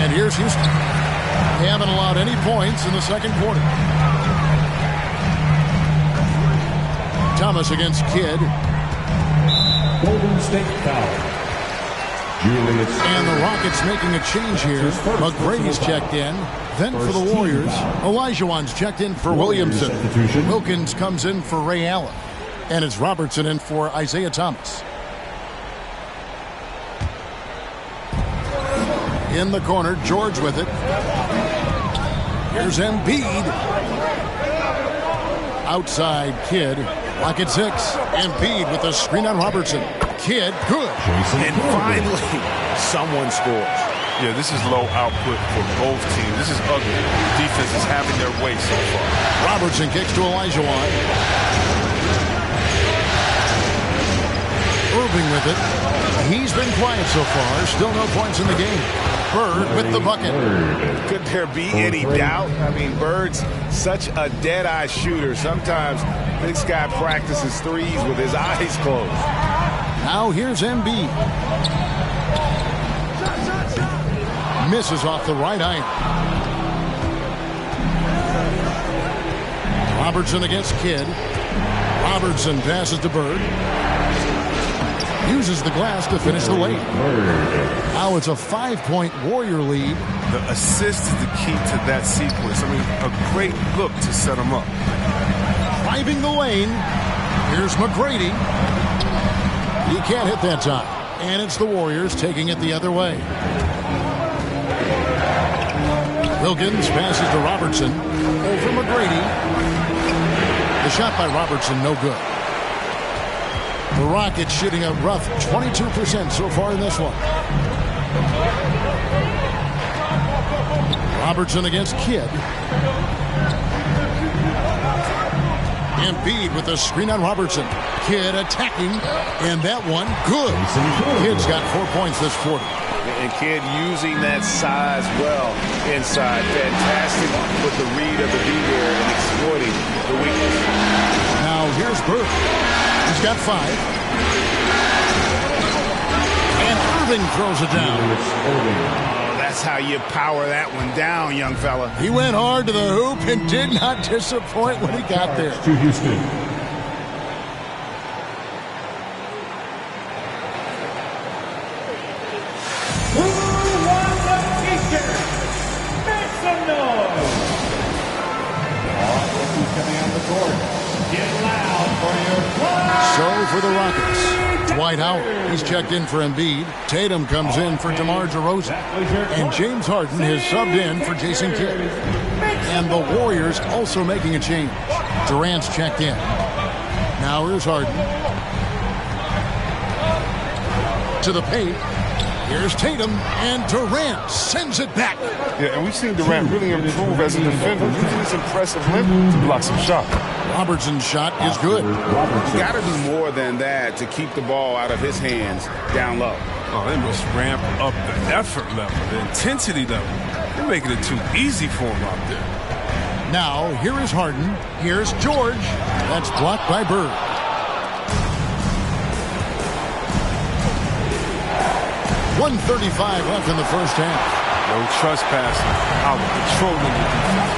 And here's Houston. They haven't allowed any points in the second quarter. Thomas against Kidd. Golden State foul. And the Rockets making a change here. McGrady's checked in. Then for the Warriors, Olajuwon's checked in for Williamson. Wilkins comes in for Ray Allen. And it's Robertson in for Isaiah Thomas. In the corner, George with it. Here's Embiid. Outside, Kidd. Lock at 6. Embiid with a screen on Robertson. Kidd, good. And finally, someone scores. Yeah, this is low output for both teams. This is ugly. Defense is having their way so far. Robertson kicks to Olajuwon. Irving with it. He's been quiet so far. Still no points in the game. Bird with the bucket. Could there be any doubt? I mean, Bird's such a dead-eye shooter. Sometimes this guy practices threes with his eyes closed. Now here's Embiid. Misses off the right iron. Robertson against Kidd. Robertson passes to Bird. Uses the glass to finish the lane. Now it's a 5-point Warrior lead. The assist is the key to that sequence. I mean, a great look to set them up. Driving the lane. Here's McGrady. He can't hit that time. And it's the Warriors taking it the other way. Wilkins passes to Robertson. Over McGrady. The shot by Robertson, no good. The Rockets shooting a rough 22% so far in this one. Robertson against Kidd. Embiid with a screen on Robertson. Kidd attacking, and that one good. Kidd's got 4 points this quarter. And Kidd using that size well inside. Fantastic with the read of the D there and exploiting the weakness. Now here's Bird. He's got 5. And Irving throws it down. Oh, that's how you power that one down, young fella. He went hard to the hoop and did not disappoint when he got there. To Houston. Who wants a t-shirt? Make some noise. Who's coming on the court? Get loud for your flag. So for the Rockets, Dwight Howard, he's checked in for Embiid. Tatum comes in for DeMar DeRozan. And James Harden has subbed in for Jason Kidd. And the Warriors also making a change. Durant's checked in. Now here's Harden. To the paint. Here's Tatum, and Durant sends it back. Yeah, and we've seen Durant really improve as a defender, using his impressive length to block some shots. Robertson's shot is good. Got to do more than that to keep the ball out of his hands down low. Oh, they must ramp up the effort level, the intensity level. They're making it too easy for him out there. Now, here is Harden. Here's George. That's blocked by Bird. .135 left in the first half. No trespassing. Out controlling the defense.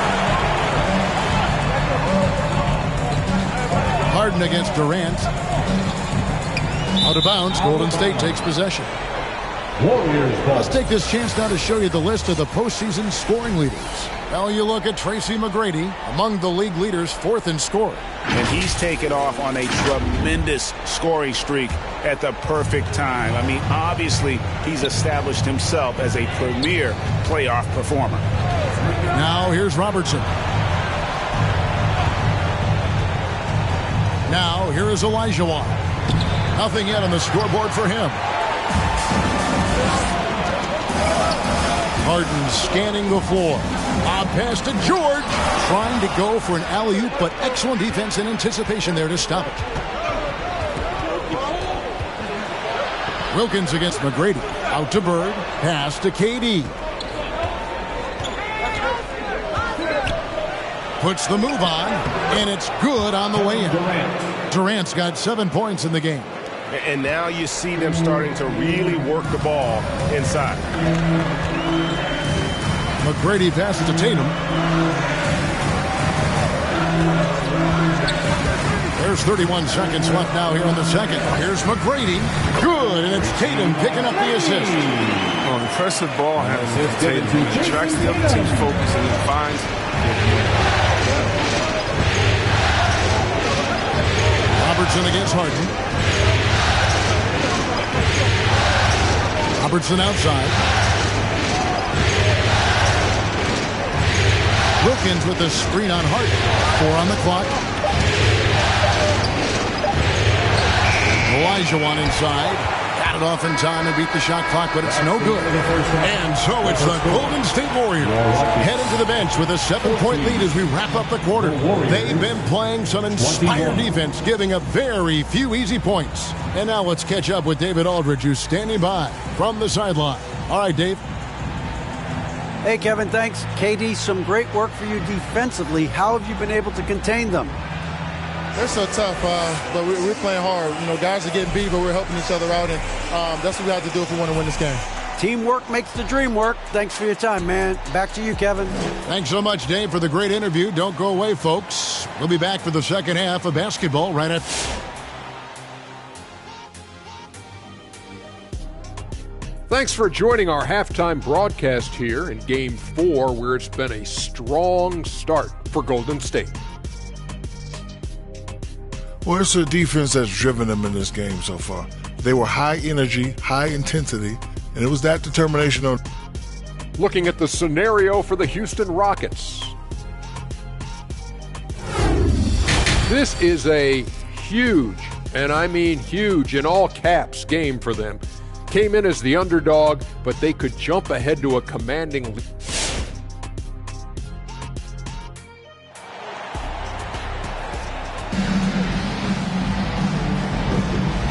Harden against Durant. Out of bounds. Golden State takes possession. Let's take this chance now to show you the list of the postseason scoring leaders. Now you look at Tracy McGrady, among the league leaders, 4th in scoring. And he's taken off on a tremendous scoring streak at the perfect time. I mean, obviously, he's established himself as a premier playoff performer. Now here's Robertson. Now here is Olajuwon. Nothing yet on the scoreboard for him. Harden scanning the floor. Lob pass to George. Trying to go for an alley-oop, but excellent defense and anticipation there to stop it. Wilkins against McGrady. Out to Bird. Pass to KD. Puts the move on, and it's good on the way in. Durant's got 7 points in the game. And now you see them starting to really work the ball inside. McGrady passes to Tatum. There's 31 seconds left now here in the second. Here's McGrady. Good, and it's Tatum picking up the assist. Oh, impressive ball handling from Tatum. He attracts the other team's focus and he finds. Robertson against Harden. Robertson outside. Wilkins with the screen on Harden. 4 on the clock. Olajuwon inside. Got it off in time and beat the shot clock, but it's no good. And so it's the Golden State Warriors heading to the bench with a 7-point lead as we wrap up the quarter. They've been playing some inspired defense, giving up very few easy points. And now let's catch up with David Aldridge, who's standing by from the sideline. All right, Dave. Hey, Kevin, thanks. KD, some great work for you defensively. How have you been able to contain them? They're so tough, but we're playing hard. You know, guys are getting beat, but we're helping each other out, and that's what we have to do if we want to win this game. Teamwork makes the dream work. Thanks for your time, man. Back to you, Kevin. Thanks so much, Dave, for the great interview. Don't go away, folks. We'll be back for the second half of basketball right at... Thanks for joining our halftime broadcast here in Game 4, where it's been a strong start for Golden State. Well, it's a defense that's driven them in this game so far. They were high energy, high intensity, and it was that determination on... Looking at the scenario for the Houston Rockets. This is a huge, and I mean huge in all caps, game for them. Came in as the underdog, but they could jump ahead to a commanding lead.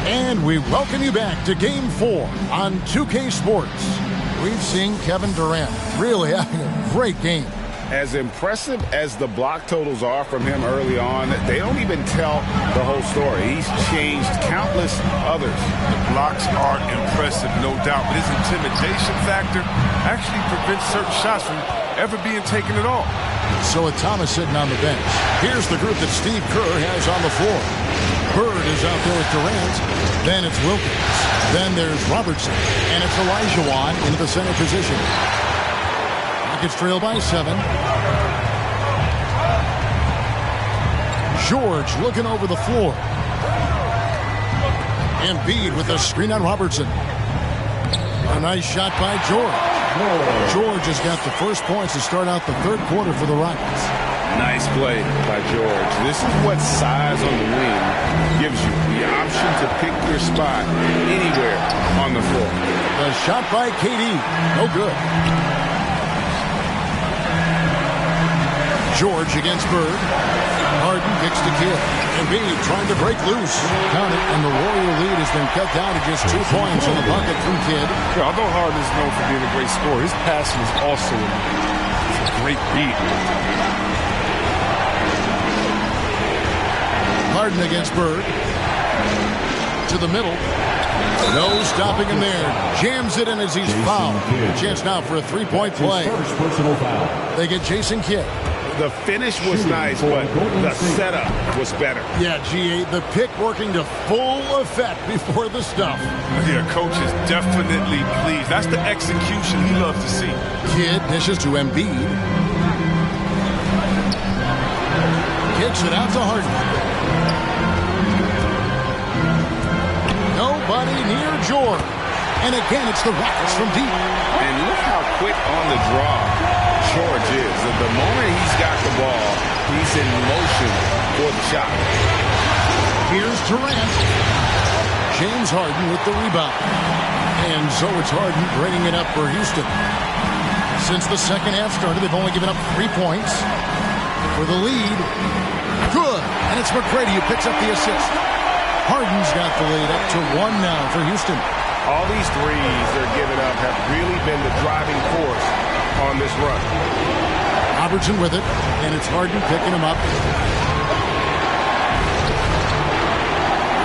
And we welcome you back to Game 4 on 2K Sports. We've seen Kevin Durant really having a great game. As impressive as the block totals are from him early on, they don't even tell the whole story. He's changed countless others. The blocks are impressive, no doubt, but his intimidation factor actually prevents certain shots from ever being taken at all. So with Thomas sitting on the bench, here's the group that Steve Kerr has on the floor. Bird is out there with Durant. Then it's Wilkins. Then there's Robertson. And it's Olajuwon into the center position. Rockets trail by 7. George looking over the floor. Embiid with a screen on Robertson. A nice shot by George. George has got the first points to start out the third quarter for the Rockets. Nice play by George. This is what size on the wing gives you. The option to pick your spot anywhere on the floor. The shot by KD. No good. George against Bird. Harden kicks to Kidd. Embiid trying to break loose. Count it, and the Warrior lead has been cut down to just 2 points in the bucket from Kidd. Yeah, although Harden is known for being a great scorer, his passing is also a great read. Harden against Bird. To the middle. No stopping him there. Jams it in as he's fouled. A chance now for a 3-point play. They get Jason Kidd. The finish was nice, but the setup was better. Yeah, G8, the pick working to full effect before the stuff. Yeah, coach is definitely pleased. That's the execution he loves to see. Kidd dishes to Embiid. Kicks it out to Harden. Nobody near George. And again, it's the Rockets from deep. And look how quick on the draw George is. At the moment he's got the ball, he's in motion for the shot. Here's Durant. James Harden with the rebound. And so it's Harden bringing it up for Houston. Since the second half started, they've only given up 3 points. For the lead. Good. And it's McGrady who picks up the assist. Harden's got the lead up to 1 now for Houston. All these threes they're giving up have really been the driving force on this run. Robertson with it, and it's Harden picking him up.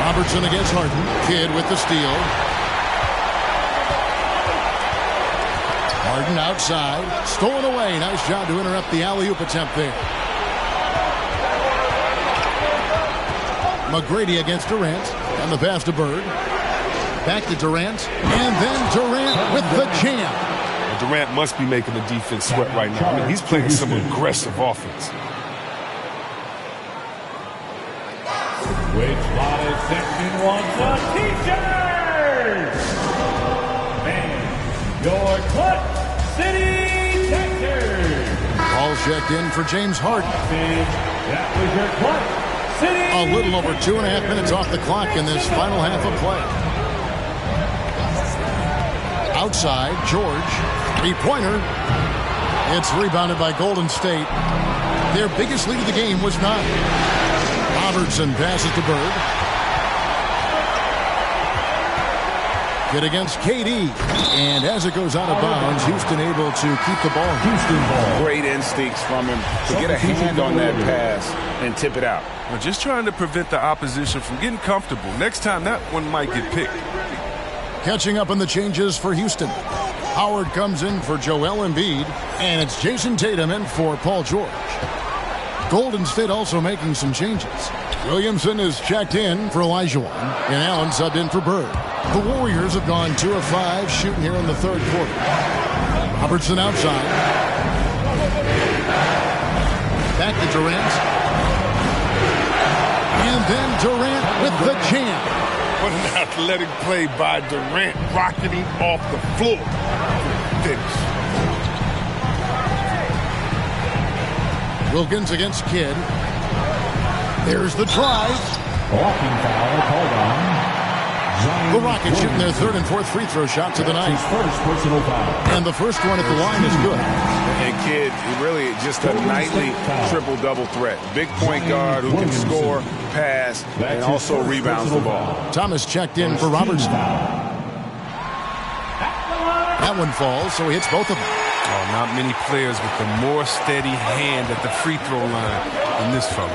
Robertson against Harden. Kidd with the steal. Harden outside, stolen away. Nice job to interrupt the alley-oop attempt there. McGrady against Durant, and the pass to Bird. Back to Durant, and then Durant with the jam. Well, Durant must be making the defense sweat right now. I mean, he's playing some aggressive offense. Which spotted section wants a t-shirt? And your Clutch City Texans. All checked in for James Harden. That was your Clutch City. A little over 2.5 minutes off the clock in this final half of play. Outside, George. Three-pointer. It's rebounded by Golden State. Their biggest lead of the game was 9. Robertson passes to Bird. Good against KD. And as it goes out of bounds, Houston able to keep the ball. Houston ball. Great instincts from him to get a hand on that pass and tip it out. We're just trying to prevent the opposition from getting comfortable. Next time, that one might get picked. Catching up on the changes for Houston. Howard comes in for Joel Embiid. And it's Jason Tatum in for Paul George. Golden State also making some changes. Williamson is checked in for Olajuwon, and Allen subbed in for Bird. The Warriors have gone 2 of 5 shooting here in the third quarter. Robertson outside. Back to Durant. And then Durant with the jam. What an athletic play by Durant, rocketing off the floor. Finish. Wilkins against Kidd. There's the drive. Walking foul called on. The Rockets shooting their third and fourth free throw shots of the night. His first personal foul. And the first one at the line is good. And Kidd, really just a nightly triple-double threat. Big point guard who can score, pass, and also rebounds the ball. Thomas checked in for Robertson. That one falls, so he hits both of them. Oh, not many players with a more steady hand at the free throw line than this fella.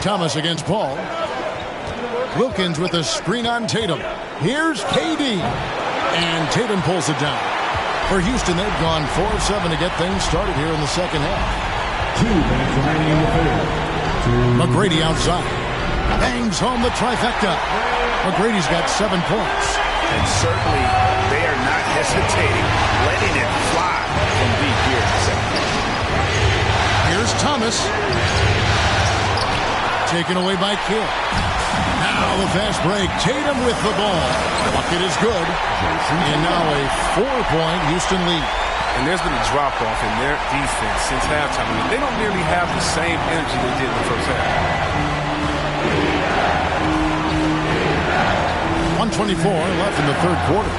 Thomas against Paul. Wilkins with a screen on Tatum. Here's KD. And Tatum pulls it down. For Houston, they've gone 4 of 7 to get things started here in the second half. 2 minutes remaining in the third. McGrady outside. Bangs home the trifecta. McGrady's got 7 points. And certainly, they are not hesitating, letting it fly from deep here in the second. Here's Thomas. Taken away by Kidd. Now the fast break. Tatum with the ball. Bucket is good. And now a 4-point Houston lead. And there's been a drop-off in their defense since halftime. I mean, they don't nearly have the same energy they did in the first half. 1:24 left in the third quarter.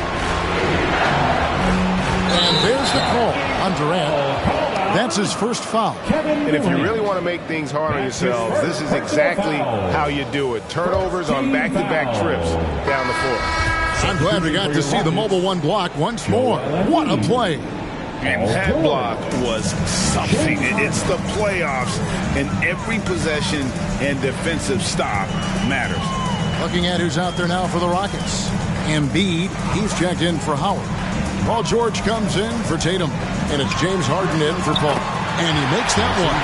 And there's the call on Durant. That's his first foul. And if you really want to make things hard on yourselves, this is exactly how you do it. Turnovers on back-to-back trips down the floor. I'm glad we got to see the Mobile One block once more. What a play. And that block was something. It's the playoffs, and every possession and defensive stop matters. Looking at who's out there now for the Rockets. Embiid, he's checked in for Howard. Paul George comes in for Tatum. And it's James Harden in for Paul. And he makes that one.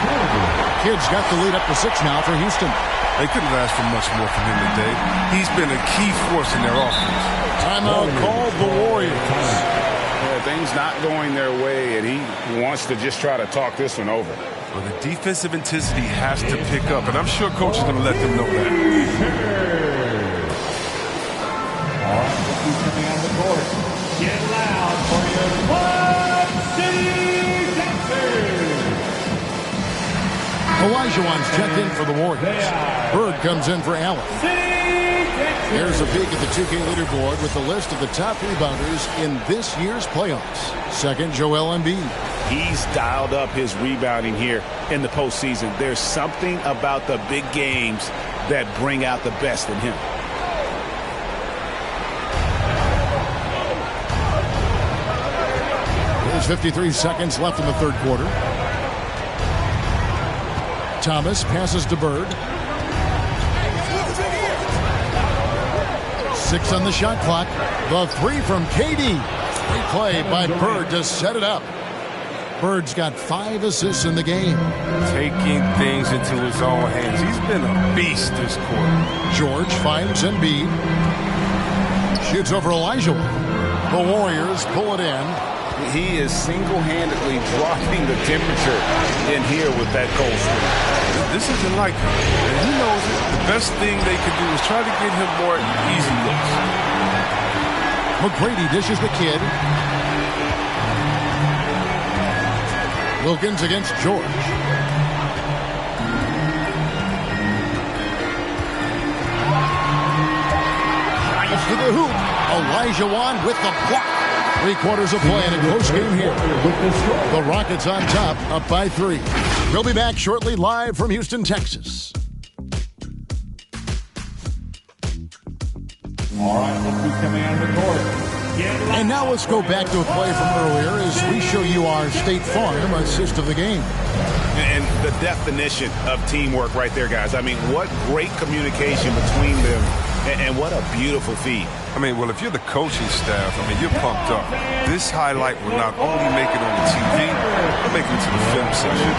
Kidd's got the lead up to 6 now for Houston. They couldn't ask for much more from him today. He's been a key force in their offense. Timeout called the Warriors. Yeah, things not going their way, and he wants to just try to talk this one over. Well, the defensive intensity has to pick up, and I'm sure Coach is going to let them know that. All right, who's coming on the court? Get loud for your Clutch City Texans. Olajuwon's checked in for the Warriors. Bird comes in for Allen. There's a peek at the 2K leaderboard with the list of the top rebounders in this year's playoffs. Second, Joel Embiid. He's dialed up his rebounding here in the postseason. There's something about the big games that bring out the best in him. There's 53 seconds left in the third quarter. Thomas passes to Bird. 6 on the shot clock. The 3 from KD. Great play by Bird to set it up. Bird's got 5 assists in the game. Taking things into his own hands. He's been a beast this quarter. George finds Embiid. Shoots over Elijah. The Warriors pull it in. He is single-handedly dropping the temperature in here with that cold streak. This isn't like him. And he knows it. The best thing they could do is try to get him more easy looks. McGrady dishes the kid. Wilkins against George. Drives to the hoop. Olajuwon with the block. 3/4 of play in a close game here. The Rockets on top, up by 3. We'll be back shortly, live from Houston, Texas. All right, look who's coming out of the court. And now let's go back to a play from earlier as we show you our State Farm assist of the game. And the definition of teamwork right there, guys. I mean, what great communication between them, and what a beautiful feed. I mean, well, if you're the coaching staff, I mean, you're pumped up. This highlight will not only make it on the TV, but make it to the film section.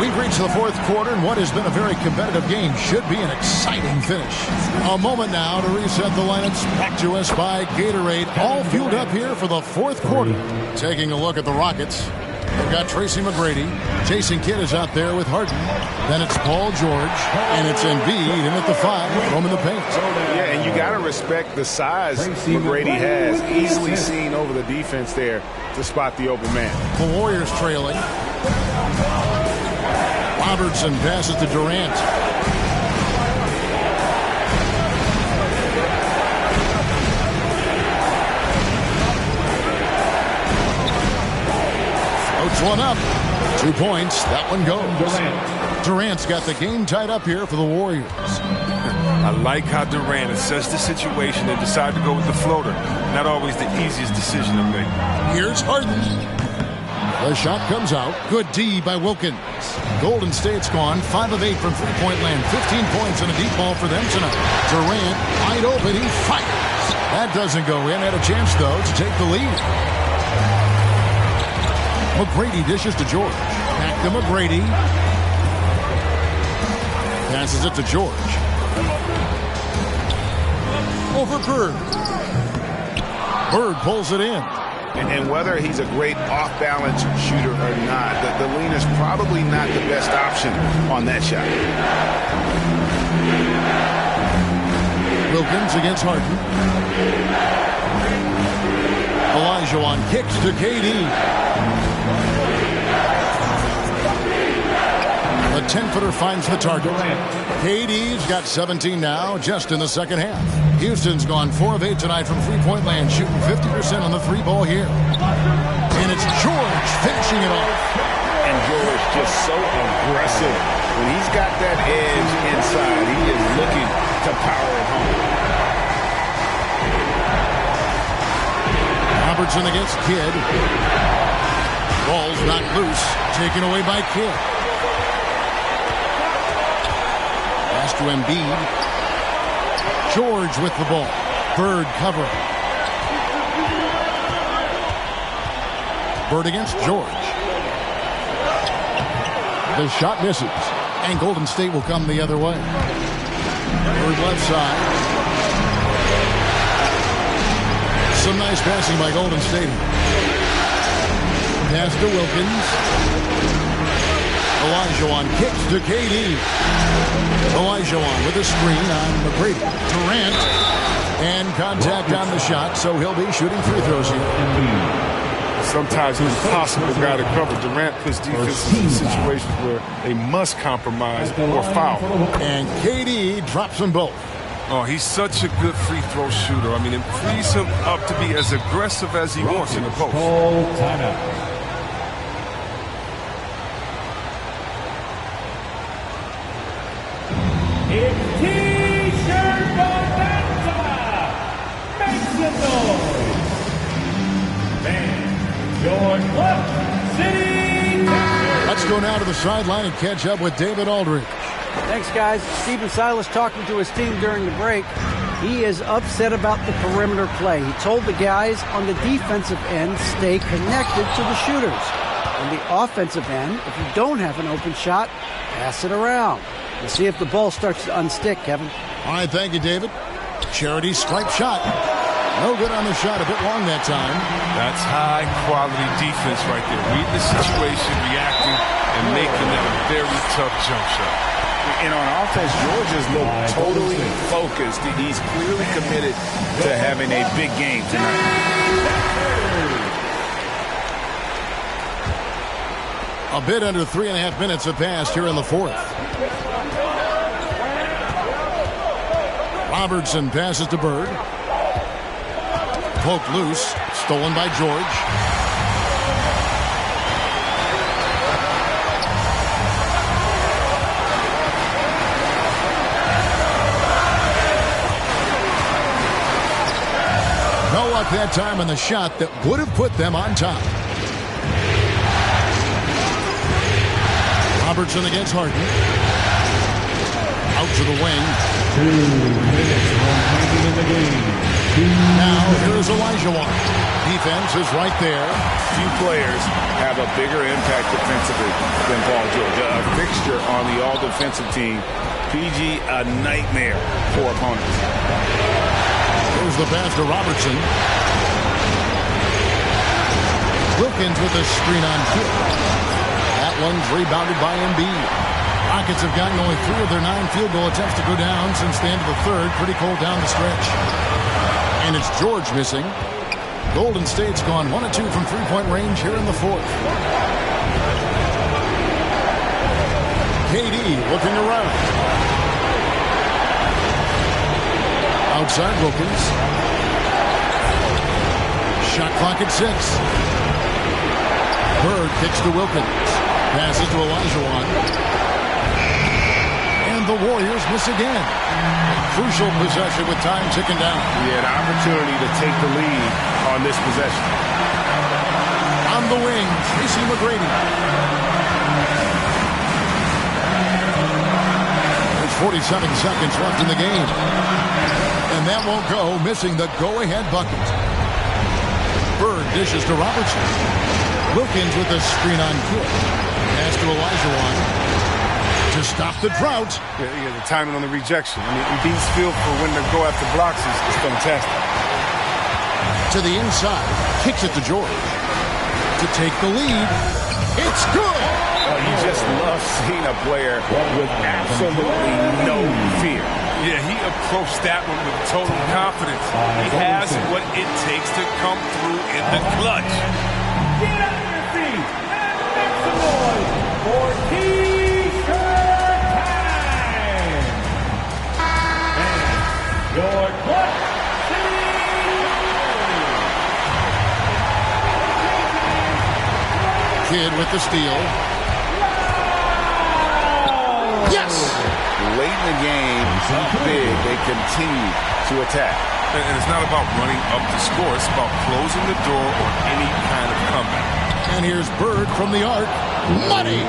We've reached the 4th quarter, and what has been a very competitive game should be an exciting finish. A moment now to reset the lineups. Brought to us by Gatorade. All fueled up here for the 4th quarter. Taking a look at the Rockets. They've got Tracy McGrady. Jason Kidd is out there with Harden. Then it's Paul George. And it's Embiid in at the 5, roaming the paint. Yeah, and you got to respect the size McGrady has. Easily seen over the defense there to spot the open man. The Warriors trailing. Robertson passes to Durant. Floats one up. 2 points. That one goes. Durant's got the game tied up here for the Warriors. I like how Durant assessed the situation and decided to go with the floater. Not always the easiest decision to make. Here's Harden. The shot comes out. Good D by Wilkins. Golden State's gone 5 of 8 from three-point land. 15 points and a deep ball for them tonight. Durant wide open. He fires. That doesn't go in. Had a chance, though, to take the lead. McGrady dishes to George. Back to McGrady. Passes it to George. Over Bird. Bird pulls it in. And whether he's a great off-balance shooter or not, the lean is probably not the best option on that shot. Wilkins against Harden. Olajuwon kicks to KD. The 10-footer finds the target. KD's got 17 now, just in the second half. Houston's gone 4 of 8 tonight from three-point land, shooting 50% on the 3-ball here. And it's George finishing it off. And George just so aggressive. When he's got that edge inside, he is looking to power it home. Robertson against Kidd. Ball's knocked loose, taken away by Kidd. Pass to Embiid. George with the ball. Bird covering. Bird against George. The shot misses. And Golden State will come the other way. Bird left side. Some nice passing by Golden State. Pass to Wilkins. Olajuwon kicks to KD. Olajuwon with a screen on McGrady. Durant. And contact on the shot, so he'll be shooting free throws here. Sometimes it's impossible guy to cover. Durant puts defenses in situations where they must compromise or foul. And KD drops them both. Oh, he's such a good free throw shooter. I mean, it frees him up to be as aggressive as he wants in the post. Timeout. It's T-shirt bonanza. Make some noise. Van George Club City. Let's go now to the sideline and catch up with David Aldridge. Thanks, guys. Stephen Silas talking to his team during the break. He is upset about the perimeter play. He told the guys on the defensive end, stay connected to the shooters. On the offensive end, if you don't have an open shot, pass it around. We'll see if the ball starts to unstick, Kevin. All right, thank you, David. Charity stripe shot. No good on the shot, a bit long that time. That's high-quality defense right there. Reading the situation, reacting, and making that a very tough jump shot. And on offense, George has looked totally focused. He's clearly committed to having a big game tonight. A bit under 3.5 minutes have passed here in the fourth. Robertson passes to Bird. Poked loose. Stolen by George. No luck that time on the shot that would have put them on top. Robertson against Harden. Out to the wing. 2 minutes remaining in the game. Now here's Olajuwon. Defense is right there. Few players have a bigger impact defensively than Paul George. A fixture on the all-defensive team. PG, a nightmare for opponents. Here's the pass to Robertson. Wilkins with a screen on kick. That one's rebounded by Embiid. Rockets have gotten only 3 of their 9 field goal attempts to go down since the end of the third. Pretty cold down the stretch. And it's George missing. Golden State's gone 1 of 2 from three-point range here in the fourth. KD looking around. Outside Wilkins. Shot clock at 6. Bird kicks to Wilkins. Passes to Olajuwon. And the Warriors miss again. Crucial possession with time ticking down. Yeah, an opportunity to take the lead on this possession. On the wing, Tracy McGrady. There's 47 seconds left in the game. And that won't go, missing the go-ahead bucket. Bird dishes to Robertson. Wilkins with a screen-on kick. Pass to Olajuwon. To stop the drought. Yeah, the timing on the rejection. I mean, Embiid's feel for when to go after blocks is fantastic. To the inside. Kicks it to George. To take the lead. It's good. You just love seeing a player with absolutely no fear. Yeah, he approached that one with total confidence. He has what it takes to come through in the clutch. Get out of your feet and make some noise for T-shirt time. And your Clutch City. Kidd with the steal. Yes! Late in the game, up big, they continue to attack. And it's not about running up the score. It's about closing the door on any kind of comeback. And here's Bird from the arc. Money!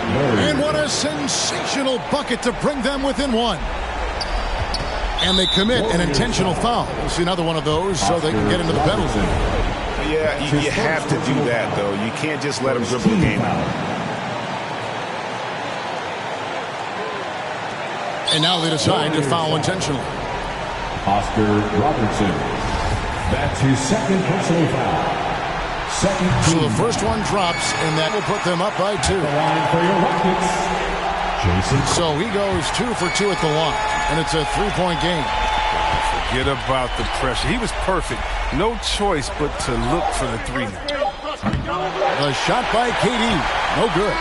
And what a sensational bucket to bring them within 1. And they commit an intentional foul. We'll see another one of those so they can get into the penalty. Yeah, you have to do that, though. You can't just let them dribble the game out. And now they decide to foul intentionally. Oscar Robertson. That's his second personal foul. Second team. So the first one drops, and that will put them up by 2. The line for your Rockets, Jason. So he goes 2 for 2 at the line, and it's a 3-point game. Forget about the pressure. He was perfect. No choice but to look for the 3 now. The shot by KD. No good.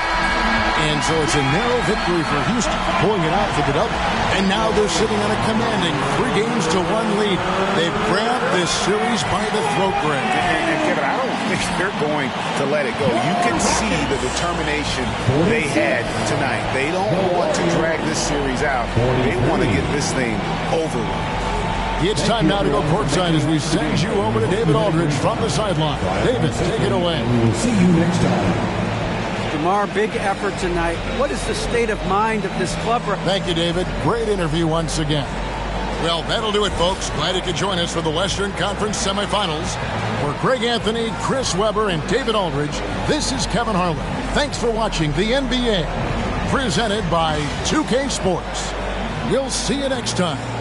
And so it's a narrow victory for Houston, pulling it out for the double. And now they're sitting on a commanding 3-1 lead. They've grabbed this series by the throat, Greg. And Kevin, I don't think they're going to let it go. You can see the determination they had tonight. They don't want to drag this series out. They want to get this thing over with. It's time now to go courtside as we send you over to David Aldridge from the sideline. David, take it away. We will see you next time. The Lamar, big effort tonight. What is the state of mind of this club? Thank you, David. Great interview once again. Well, that'll do it, folks. Glad you could join us for the Western Conference semifinals. For Greg Anthony, Chris Webber, and David Aldridge, this is Kevin Harlan. Thanks for watching the NBA, presented by 2K Sports. We'll see you next time.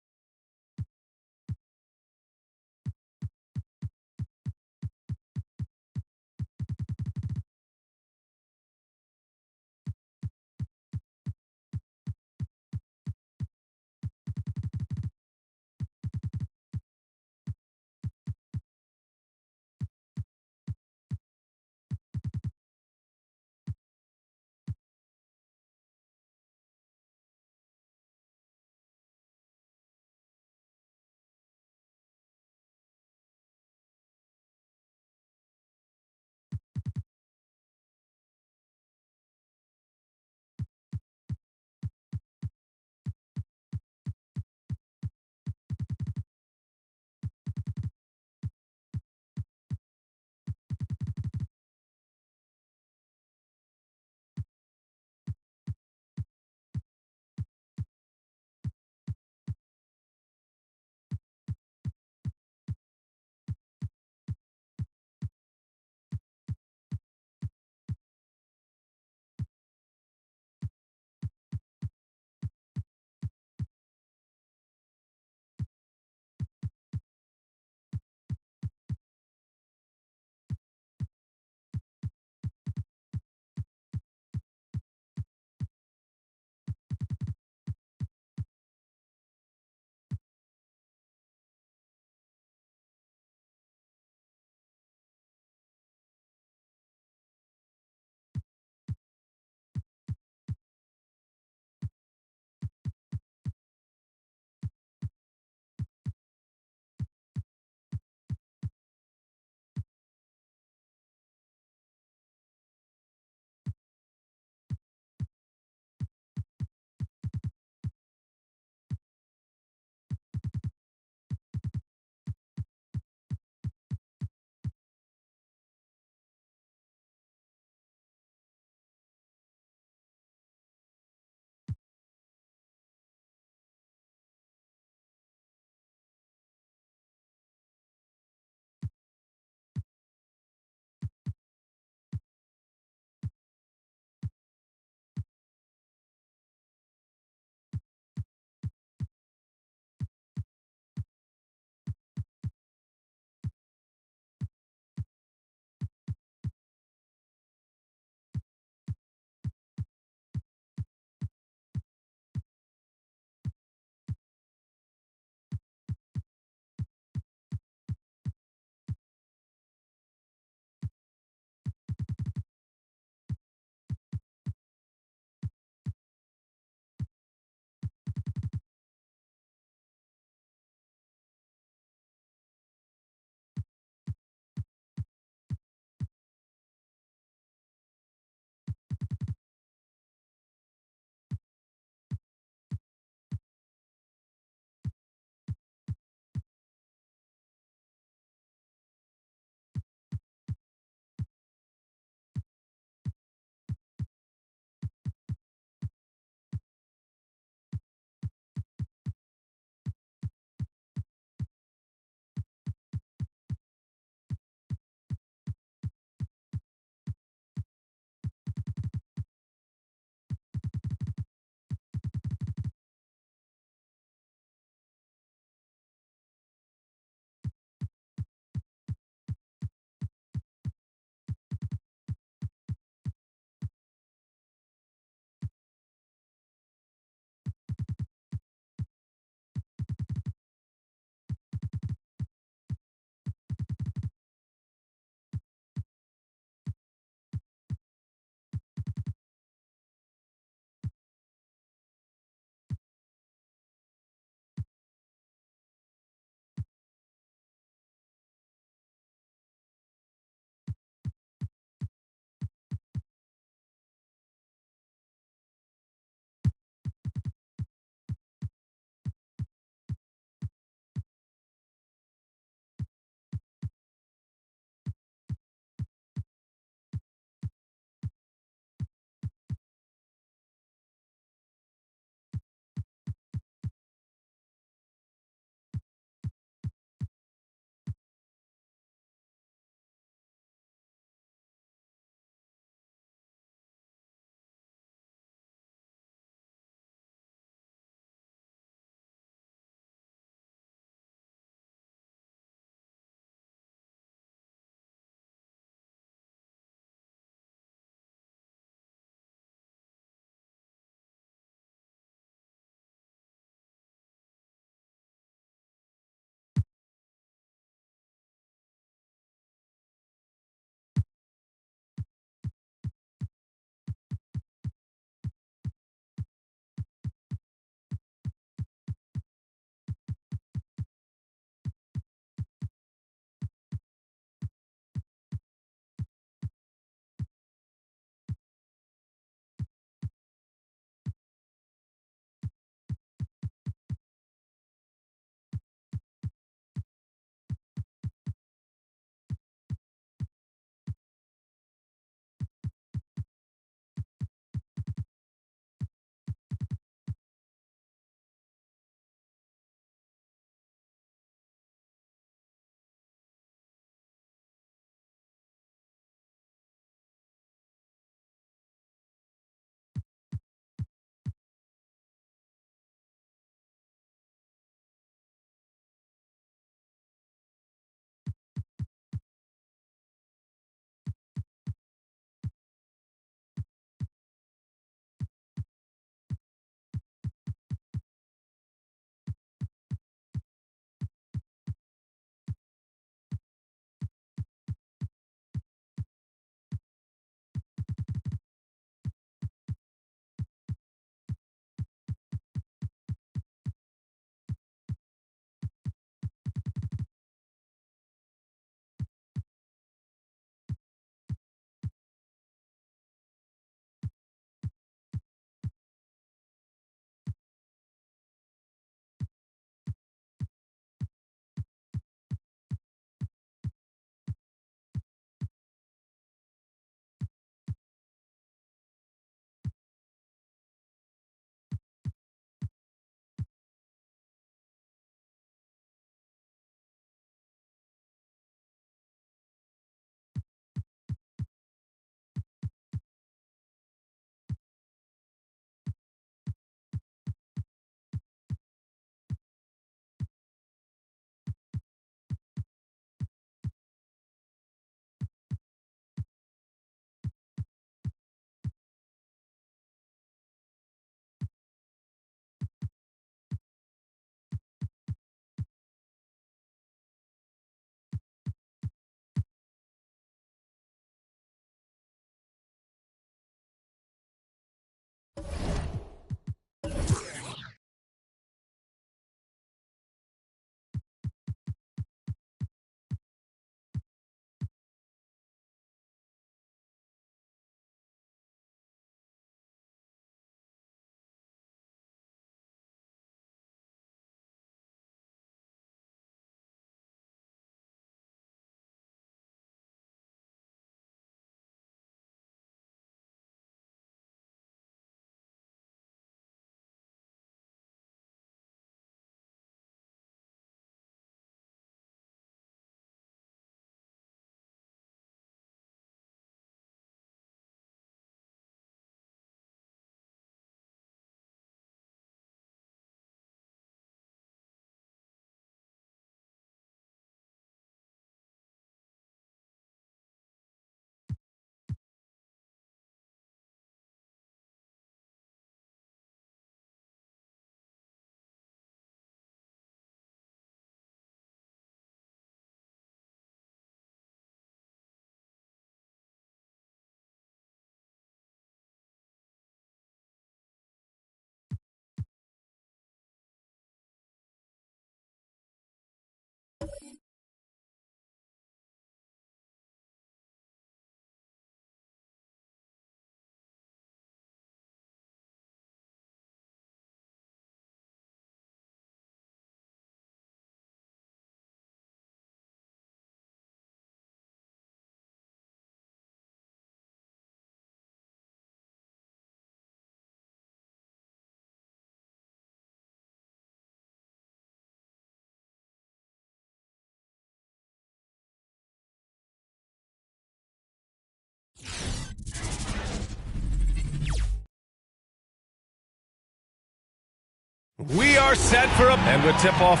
We are set for and with tip-off.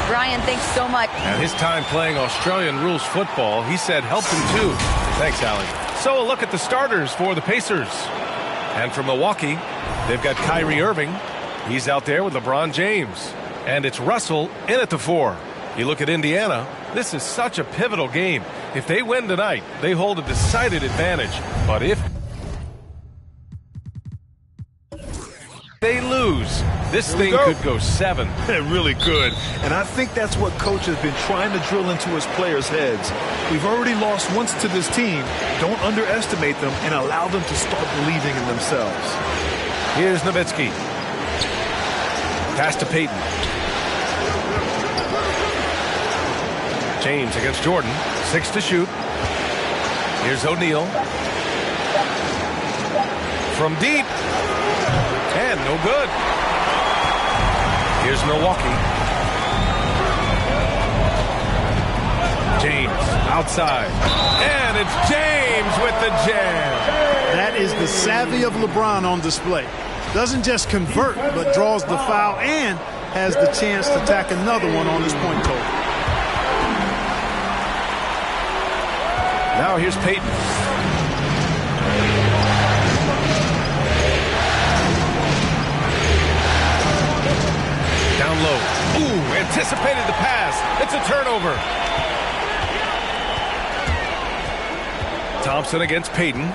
Brian, thanks so much. And his time playing Australian rules football, he said helped him too. Thanks, Allie. So a look at the starters for the Pacers. And from Milwaukee, they've got Kyrie Irving. He's out there with LeBron James. And it's Russell in at the 4. You look at Indiana, this is such a pivotal game. If they win tonight, they hold a decided advantage. But if they lose, this thing could go 7. It really could. And I think that's what coach has been trying to drill into his players' heads. We've already lost once to this team. Don't underestimate them and allow them to start believing in themselves. Here's Nowitzki. Pass to Payton. James against Jordan. 6 to shoot. Here's O'Neal. From deep. And no good. Here's Milwaukee. James outside. And it's James with the jam. That is the savvy of LeBron on display. Doesn't just convert, but draws the foul and has the chance to tack another one on his point total. Now here's Payton. Down low. Ooh, anticipated the pass. It's a turnover. Thompson against Payton.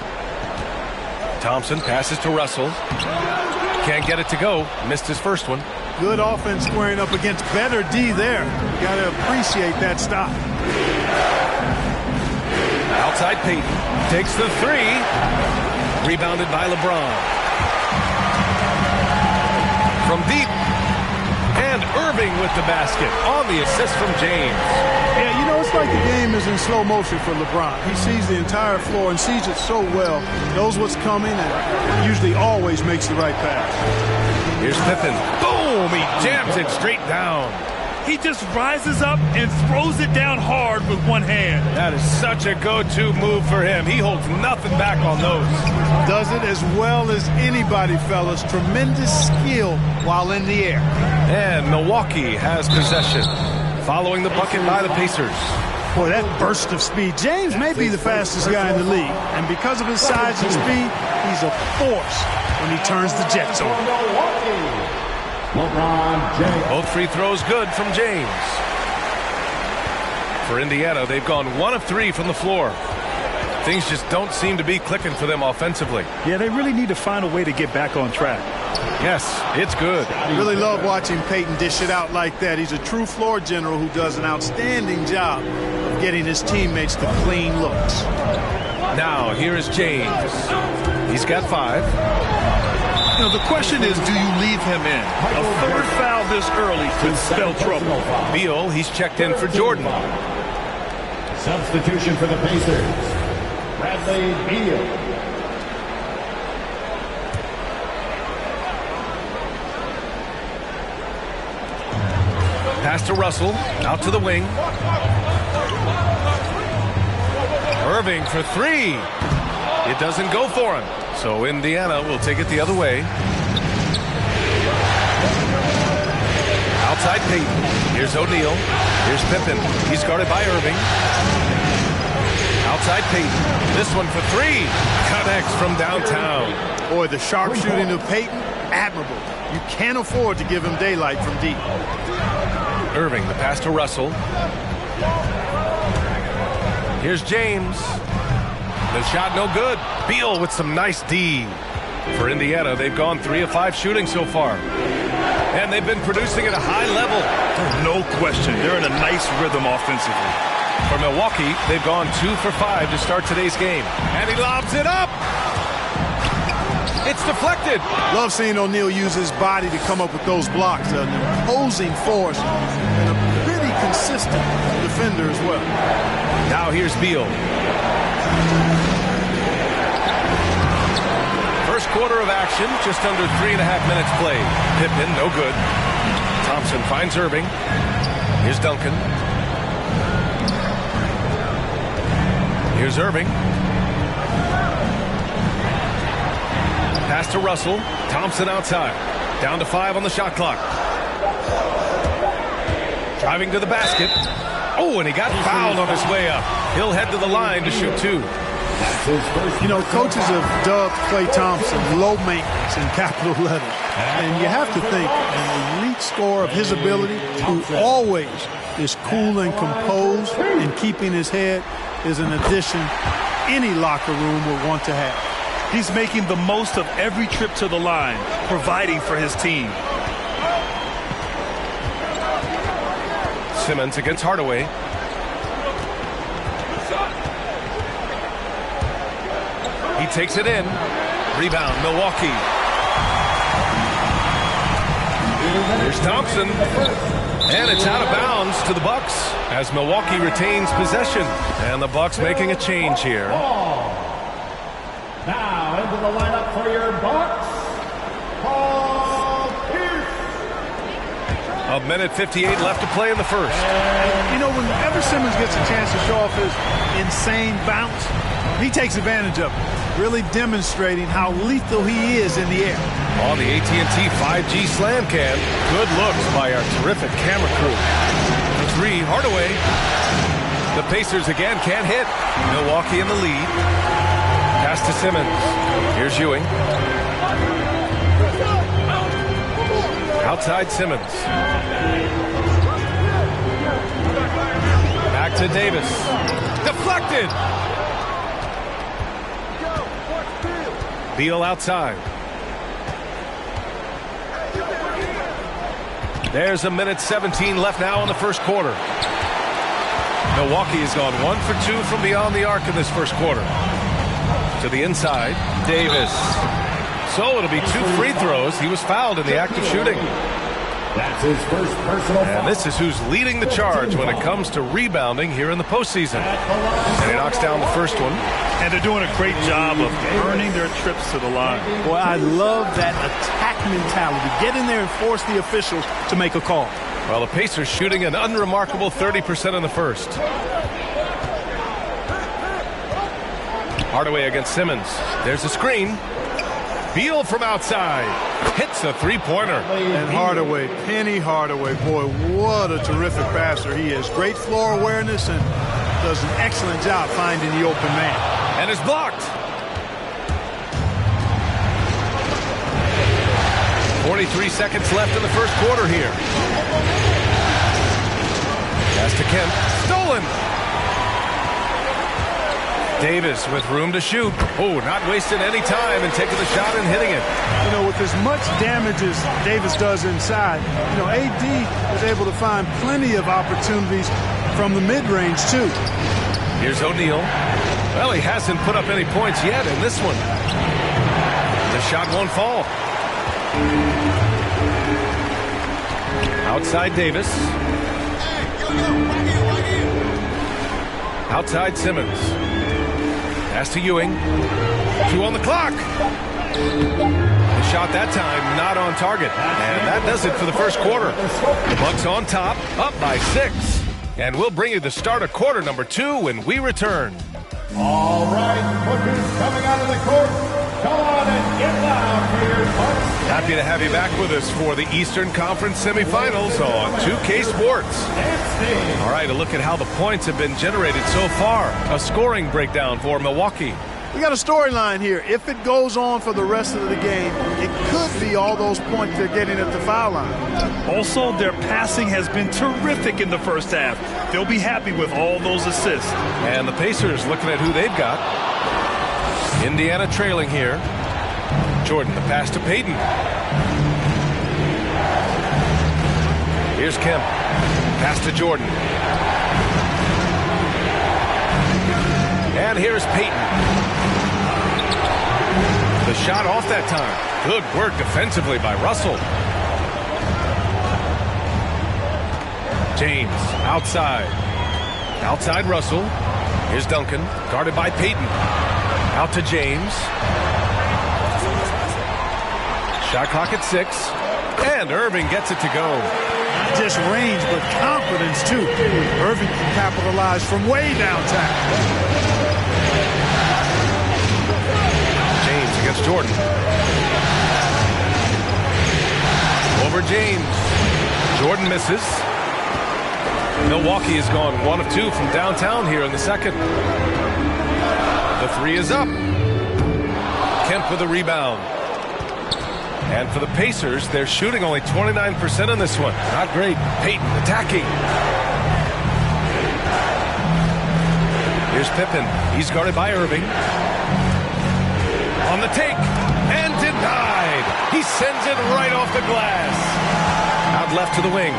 Thompson passes to Russell. Can't get it to go. Missed his first one. Good offense squaring up against better D there. You got to appreciate that stop. Outside Payton. Takes the 3. Rebounded by LeBron. From deep. And Irving with the basket on the assist from James. Yeah, you know, it's like the game is in slow motion for LeBron. He sees the entire floor and sees it so well, knows what's coming, and usually always makes the right pass. Here's Pippen. Boom! He jams it straight down. He just rises up and throws it down hard with one hand. That is such a go-to move for him. He holds nothing back on those. Does it as well as anybody, fellas. Tremendous skill while in the air. And Milwaukee has possession. Following the bucket by the Pacers. Boy, that burst of speed. James may be the fastest guy in the league. And because of his size and speed, he's a force when he turns the Jets on. LeBron James. Both free throws good from James. For Indiana, they've gone 1 of 3 from the floor. Things just don't seem to be clicking for them offensively. Yeah, they really need to find a way to get back on track. Yes, it's good. I really love watching Payton dish it out like that. He's a true floor general who does an outstanding job of getting his teammates to clean looks. Now, here is James. He's got 5. You know, the question is, do you leave him in? A third foul this early could spell trouble. Beal, he's checked in for Jordan. Substitution for the Pacers. Bradley Beal. Pass to Russell, out to the wing. Irving for 3. It doesn't go for him. So Indiana will take it the other way. Outside Payton. Here's O'Neal. Here's Pippen. He's guarded by Irving. Outside Payton. This one for 3. Connects from downtown. Boy, the sharpshooting of Payton, admirable. You can't afford to give him daylight from deep. Irving, the pass to Russell. Here's James. The shot no good. Beal with some nice D. For Indiana, they've gone 3 of 5 shooting so far. And they've been producing at a high level. No question. They're in a nice rhythm offensively. For Milwaukee, they've gone 2 for 5 to start today's game. And he lobs it up. It's deflected. Love seeing O'Neal use his body to come up with those blocks. An imposing force and a pretty consistent defender as well. Now here's Beal. First quarter of action, just under 3.5 minutes played. Pippen, no good. Thompson finds Irving. Here's Duncan. Here's Irving. Pass to Russell. Thompson outside. Down to 5 on the shot clock. Driving to the basket. Oh, and he got fouled on his way up. He'll head to the line to shoot 2. You know, coaches have dubbed Klay Thompson low maintenance in capital letters. And you have to think an elite scorer of his ability, who always is cool and composed and keeping his head, is an addition any locker room would want to have. He's making the most of every trip to the line, providing for his team. Simmons against Hardaway. He takes it in. Rebound, Milwaukee. Here's Thompson. And it's out of bounds to the Bucks as Milwaukee retains possession. And the Bucks making a change here. Now into the lineup for your Bucks, Paul Pierce. A minute 58 left to play in the first. And, you know, whenever Simmons gets a chance to show off his insane bounce, he takes advantage of it, really demonstrating how lethal he is in the air. On the AT&T 5G Slam Cam, good looks by our terrific camera crew. For 3, Hardaway. The Pacers again can't hit. Milwaukee in the lead. Pass to Simmons. Here's Ewing. Outside Simmons. Back to Davis. Deflected. Beal outside. There's a minute 17 left now in the first quarter. Milwaukee has gone 1 for 2 from beyond the arc in this first quarter. To the inside, Davis. So it'll be 2 free throws. He was fouled in the act of shooting. That's his first personal foul. And this is who's leading the charge when it comes to rebounding here in the postseason. And he knocks down the first one. And they're doing a great job of earning their trips to the line. Boy, I love that attack mentality. Get in there and force the officials to make a call. Well, the Pacers shooting an unremarkable 30% in the first. Hardaway against Simmons. There's a screen. Beal from outside. Hits a three-pointer. And Hardaway, Penny Hardaway, boy, what a terrific passer he is. Great floor awareness and does an excellent job finding the open man. And is blocked. 43 seconds left in the first quarter here. Pass to Kemp. Stolen. Davis with room to shoot. Oh, not wasting any time and taking the shot and hitting it. You know, with as much damage as Davis does inside, you know, AD was able to find plenty of opportunities from the mid-range, too. Here's O'Neal. Well, he hasn't put up any points yet in this one. The shot won't fall. Outside Davis. Outside Simmons. Pass to Ewing. 2 on the clock. The shot that time not on target. And that does it for the first quarter. The Bucks on top, up by 6. And we'll bring you the start of quarter number 2 when we return. All right, Bookers coming out of the court. Come on and get loud for your Bucks. Happy to have you back with us for the Eastern Conference semifinals on 2K Sports. All right, a look at how the points have been generated so far. A scoring breakdown for Milwaukee. We got a storyline here. If it goes on for the rest of the game, it could be all those points they're getting at the foul line. Also, their passing has been terrific in the first half. They'll be happy with all those assists. And the Pacers looking at who they've got. Indiana trailing here. Jordan, the pass to Payton. Here's Kemp. Pass to Jordan. And here's Payton. The shot off that time. Good work defensively by Russell. James outside. Outside Russell. Here's Duncan. Guarded by Payton. Out to James. Shot clock at 6. And Irving gets it to go. Not just range, but confidence, too. Irving can capitalize from way downtown. James against Jordan. Over James. Jordan misses. Milwaukee has gone 1 of 2 from downtown here in the second. The three is up. Kemp with a rebound. And for the Pacers, they're shooting only 29% on this one. Not great. Payton attacking. Here's Pippen. He's guarded by Irving. On the take. And denied. He sends it right off the glass. Out left to the wing.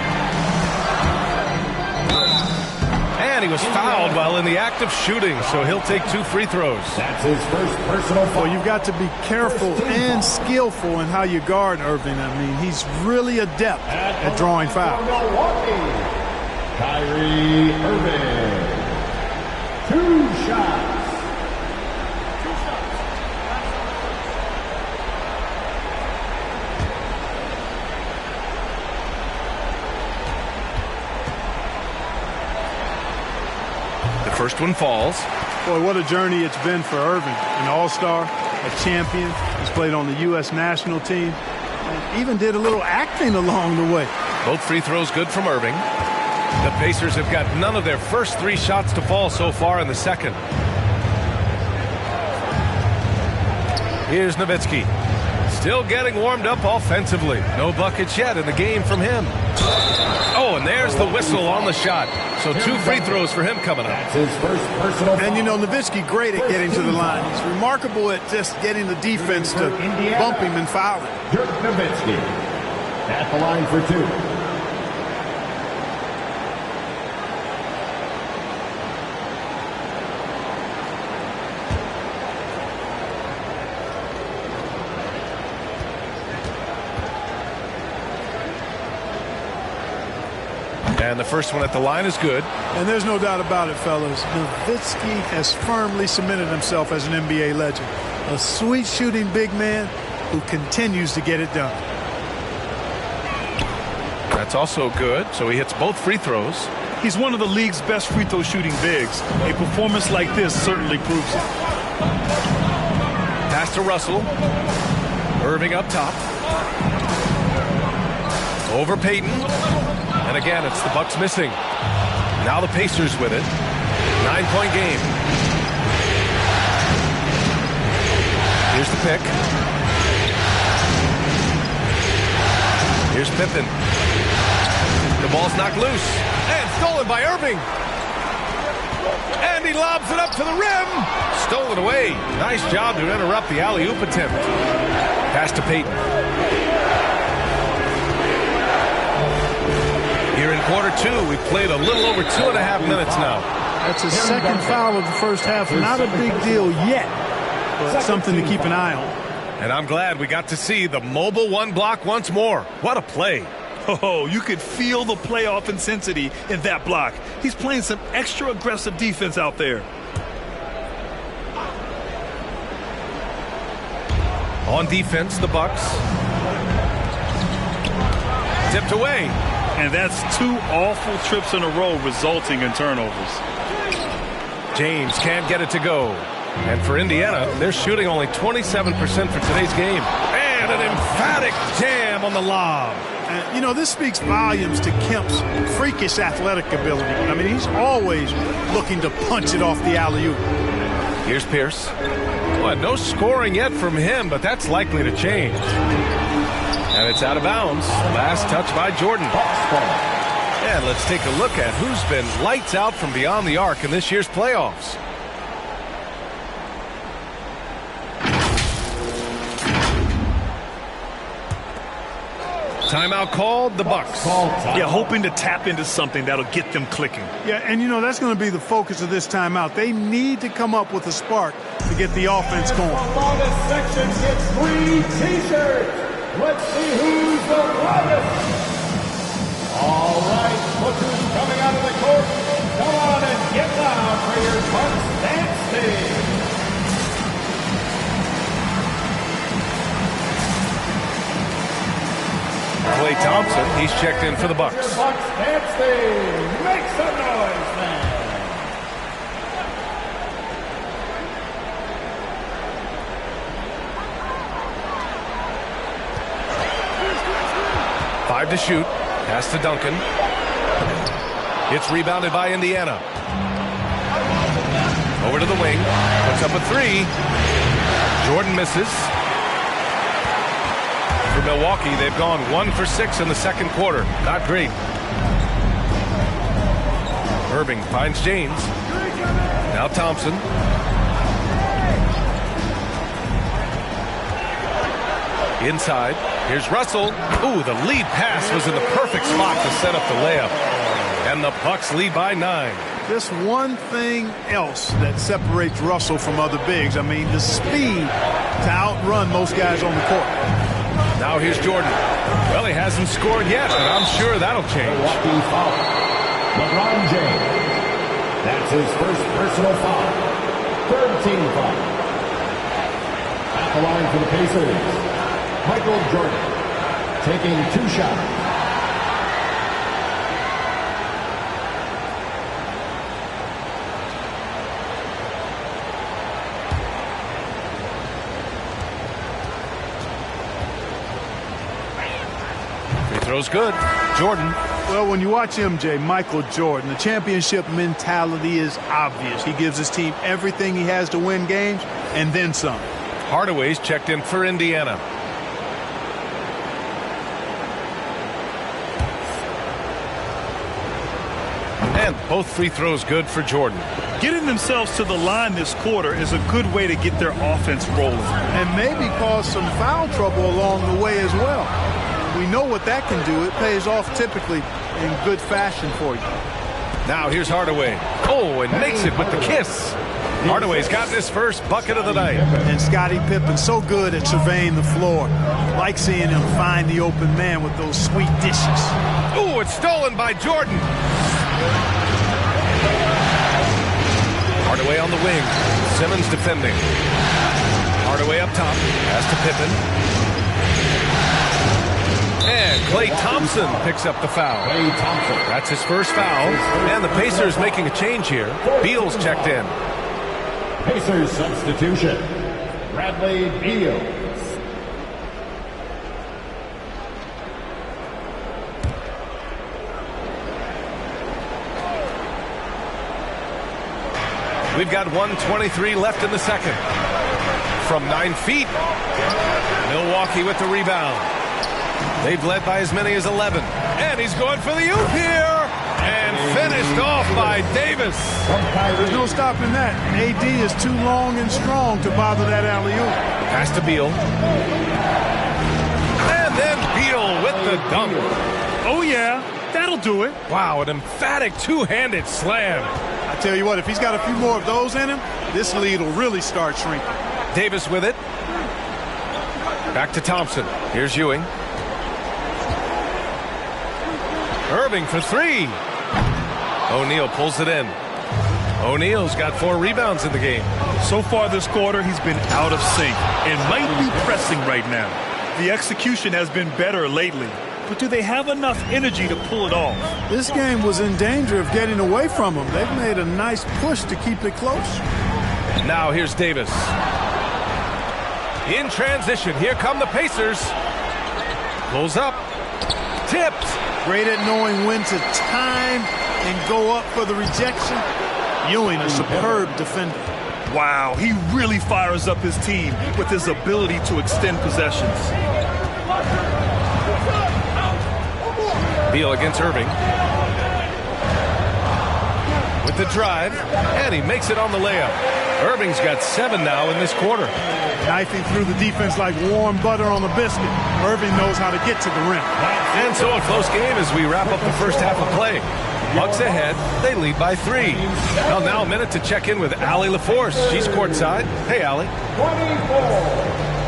And he was fouled while in the act of shooting, so he'll take 2 free throws. That's his first personal foul. Well, you've got to be careful and skillful in how you guard Irving. I mean, he's really adept at drawing fouls. Kyrie Irving. 2 shots. First one falls. Boy, what a journey it's been for Irving. An all-star, a champion. He's played on the U.S. national team. And even did a little acting along the way. Both free throws good from Irving. The Pacers have got none of their first 3 shots to fall so far in the second. Here's Nowitzki. Still getting warmed up offensively. No buckets yet in the game from him. Oh, and there's the whistle on the shot. So 2 free throws for him coming up. That's his first personal foul. And you know, Nowitzki great at getting to the line. He's remarkable at just getting the defense to bump him and foul him. Dirk Nowitzki at the line for 2. And the first one at the line is good. And there's no doubt about it, fellas. Nowitzki has firmly cemented himself as an NBA legend. A sweet shooting big man who continues to get it done. That's also good. So he hits both free throws. He's one of the league's best free throw shooting bigs. A performance like this certainly proves it. Pass to Russell. Irving up top. Over Payton. And again, it's the Bucks missing. Now the Pacers with it. 9-point game. Here's the pick. Here's Pippen. The ball's knocked loose. And stolen by Irving. And he lobs it up to the rim. Stolen away. Nice job to interrupt the alley-oop attempt. Pass to Payton. Here in quarter 2, we've played a little over 2.5 minutes now. That's his second foul of the first half. Not a big deal yet, but something to keep an eye on. And I'm glad we got to see the mobile 1 block once more. What a play. Oh, you could feel the playoff intensity in that block. He's playing some extra aggressive defense out there. On defense, the Bucks. Tipped away. And that's 2 awful trips in a row resulting in turnovers. James can't get it to go. And for Indiana, they're shooting only 27% for today's game. And an emphatic jam on the lob. And, you know, this speaks volumes to Kemp's freakish athletic ability. I mean, he's always looking to punch it off the alley-oop. Here's Pierce. Well, no scoring yet from him, but that's likely to change. And it's out of bounds. Last touch by Jordan. And let's take a look at who's been lights out from beyond the arc in this year's playoffs. Timeout called, the Bucks. Yeah, hoping to tap into something that'll get them clicking. Yeah, and you know, that's going to be the focus of this timeout. They need to come up with a spark to get the offense going. Bonus section gets 3 T-shirts. Let's see who's the brightest. All right, look who's coming out of the court. Come on and get down for your Bucks dance team. Klay Thompson, he's checked in for the Bucks. Bucks dance team. Make some noise, man. Five to shoot. Pass to Duncan. It's rebounded by Indiana. Over to the wing. Puts up a three. Jordan misses. For Milwaukee, they've gone 1 for 6 in the second quarter. Not great. Irving finds James. Now Thompson. Inside. Here's Russell. Ooh, the lead pass was in the perfect spot to set up the layup. And the Bucks lead by 9. Just one thing else that separates Russell from other bigs. I mean, the speed to outrun most guys on the court. Now here's Jordan. Well, he hasn't scored yet, but I'm sure that'll change. LeBron James. That's his first personal foul. Third team foul. At the line for the Pacers, Michael Jordan taking 2 shots. Throws good. Jordan. Well, when you watch MJ, Michael Jordan, the championship mentality is obvious. He gives his team everything he has to win games, and then some. Hardaway's checked in for Indiana. And both free throws good for Jordan. Getting themselves to the line this quarter is a good way to get their offense rolling. And maybe cause some foul trouble along the way as well. We know what that can do. It pays off typically in good fashion for you. Now here's Hardaway. Oh, and makes it with the kiss. Hardaway's gotten his first bucket of the night. And Scottie Pippen's so good at surveying the floor. Like seeing him find the open man with those sweet dishes. Oh, it's stolen by Jordan. Hardaway on the wing. Simmons defending. Hardaway up top. Pass to Pippen. And Klay Thompson picks up the foul. That's his first foul. And the Pacers making a change here. Beal's checked in. Pacers substitution. Bradley Beal. We've got 1:23 left in the second. From 9 feet, Milwaukee with the rebound. They've led by as many as 11. And he's going for the oop here. And finished off by Davis. There's no stopping that. AD is too long and strong to bother that alley-oop. Pass to Beal. And then Beal with the dunk. Oh, yeah. That'll do it. Wow, an emphatic two-handed slam. I tell you what, if he's got a few more of those in him, this lead will really start shrinking. Davis with it. Back to Thompson. Here's Ewing. Irving for three. O'Neal pulls it in. O'Neal's got 4 rebounds in the game. So far this quarter, he's been out of sync and might be pressing right now. The execution has been better lately, but do they have enough energy to pull it off? This game was in danger of getting away from them. They've made a nice push to keep it close. Now here's Davis. In transition, here come the Pacers. Pulls up. Tipped. Great at knowing when to time and go up for the rejection. Ewing, a superb defender. Wow, he really fires up his team with his ability to extend possessions. Beal against Irving. With the drive, and he makes it on the layup. Irving's got 7 now in this quarter. Knifing through the defense like warm butter on a biscuit. Irving knows how to get to the rim. And so a close game as we wrap up the first half of play. Bucks ahead, they lead by 3. Well, now a minute to check in with Allie LaForce. She's courtside. Hey, Allie.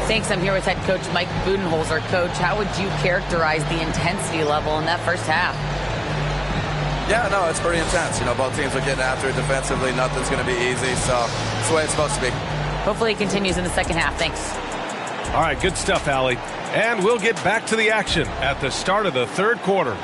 Thanks. I'm here with head coach Mike Budenholzer. Coach, how would you characterize the intensity level in that first half? Yeah, no, it's pretty intense. You know, both teams are getting after it defensively. Nothing's going to be easy, so it's the way it's supposed to be. Hopefully it continues in the second half. Thanks. All right, good stuff, Allie. And we'll get back to the action at the start of the third quarter.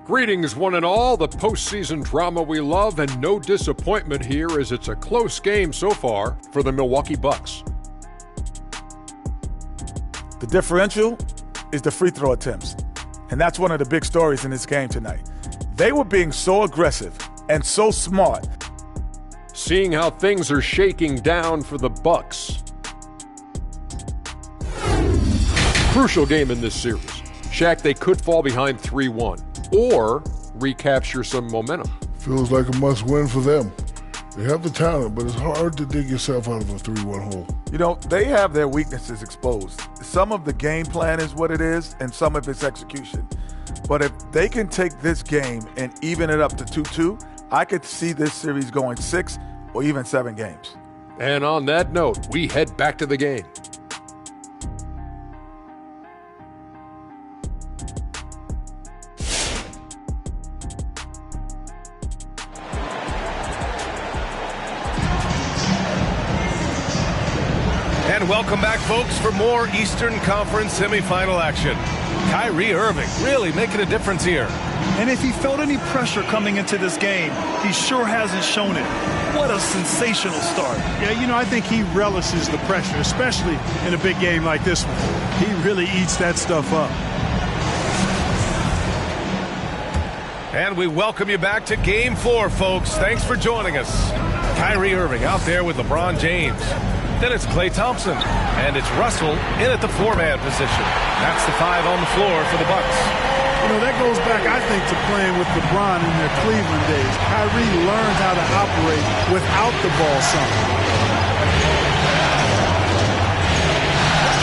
Greetings, one and all. The postseason drama we love, and no disappointment here as it's a close game so far for the Milwaukee Bucks. The differential is the free throw attempts. And that's one of the big stories in this game tonight. They were being so aggressive and so smart. Seeing how things are shaking down for the Bucks. Crucial game in this series. Shaq, they could fall behind 3-1 or recapture some momentum. Feels like a must-win for them. They have the talent, but it's hard to dig yourself out of a 3-1 hole. You know, they have their weaknesses exposed. Some of the game plan is what it is, and some of it's execution. But if they can take this game and even it up to 2-2, I could see this series going 6 or even 7 games. And on that note, we head back to the game. And welcome back, folks, for more Eastern Conference semifinal action. Kyrie Irving really making a difference here. And if he felt any pressure coming into this game, he sure hasn't shown it. What a sensational start. Yeah, you know, I think he relishes the pressure, especially in a big game like this one. He really eats that stuff up. And we welcome you back to Game 4, folks. Thanks for joining us. Kyrie Irving out there with LeBron James. Then it's Klay Thompson, and it's Russell in at the 4-man position. That's the 5 on the floor for the Bucks. You know, that goes back, I think, to playing with LeBron in their Cleveland days. Kyrie learned how to operate without the ball some.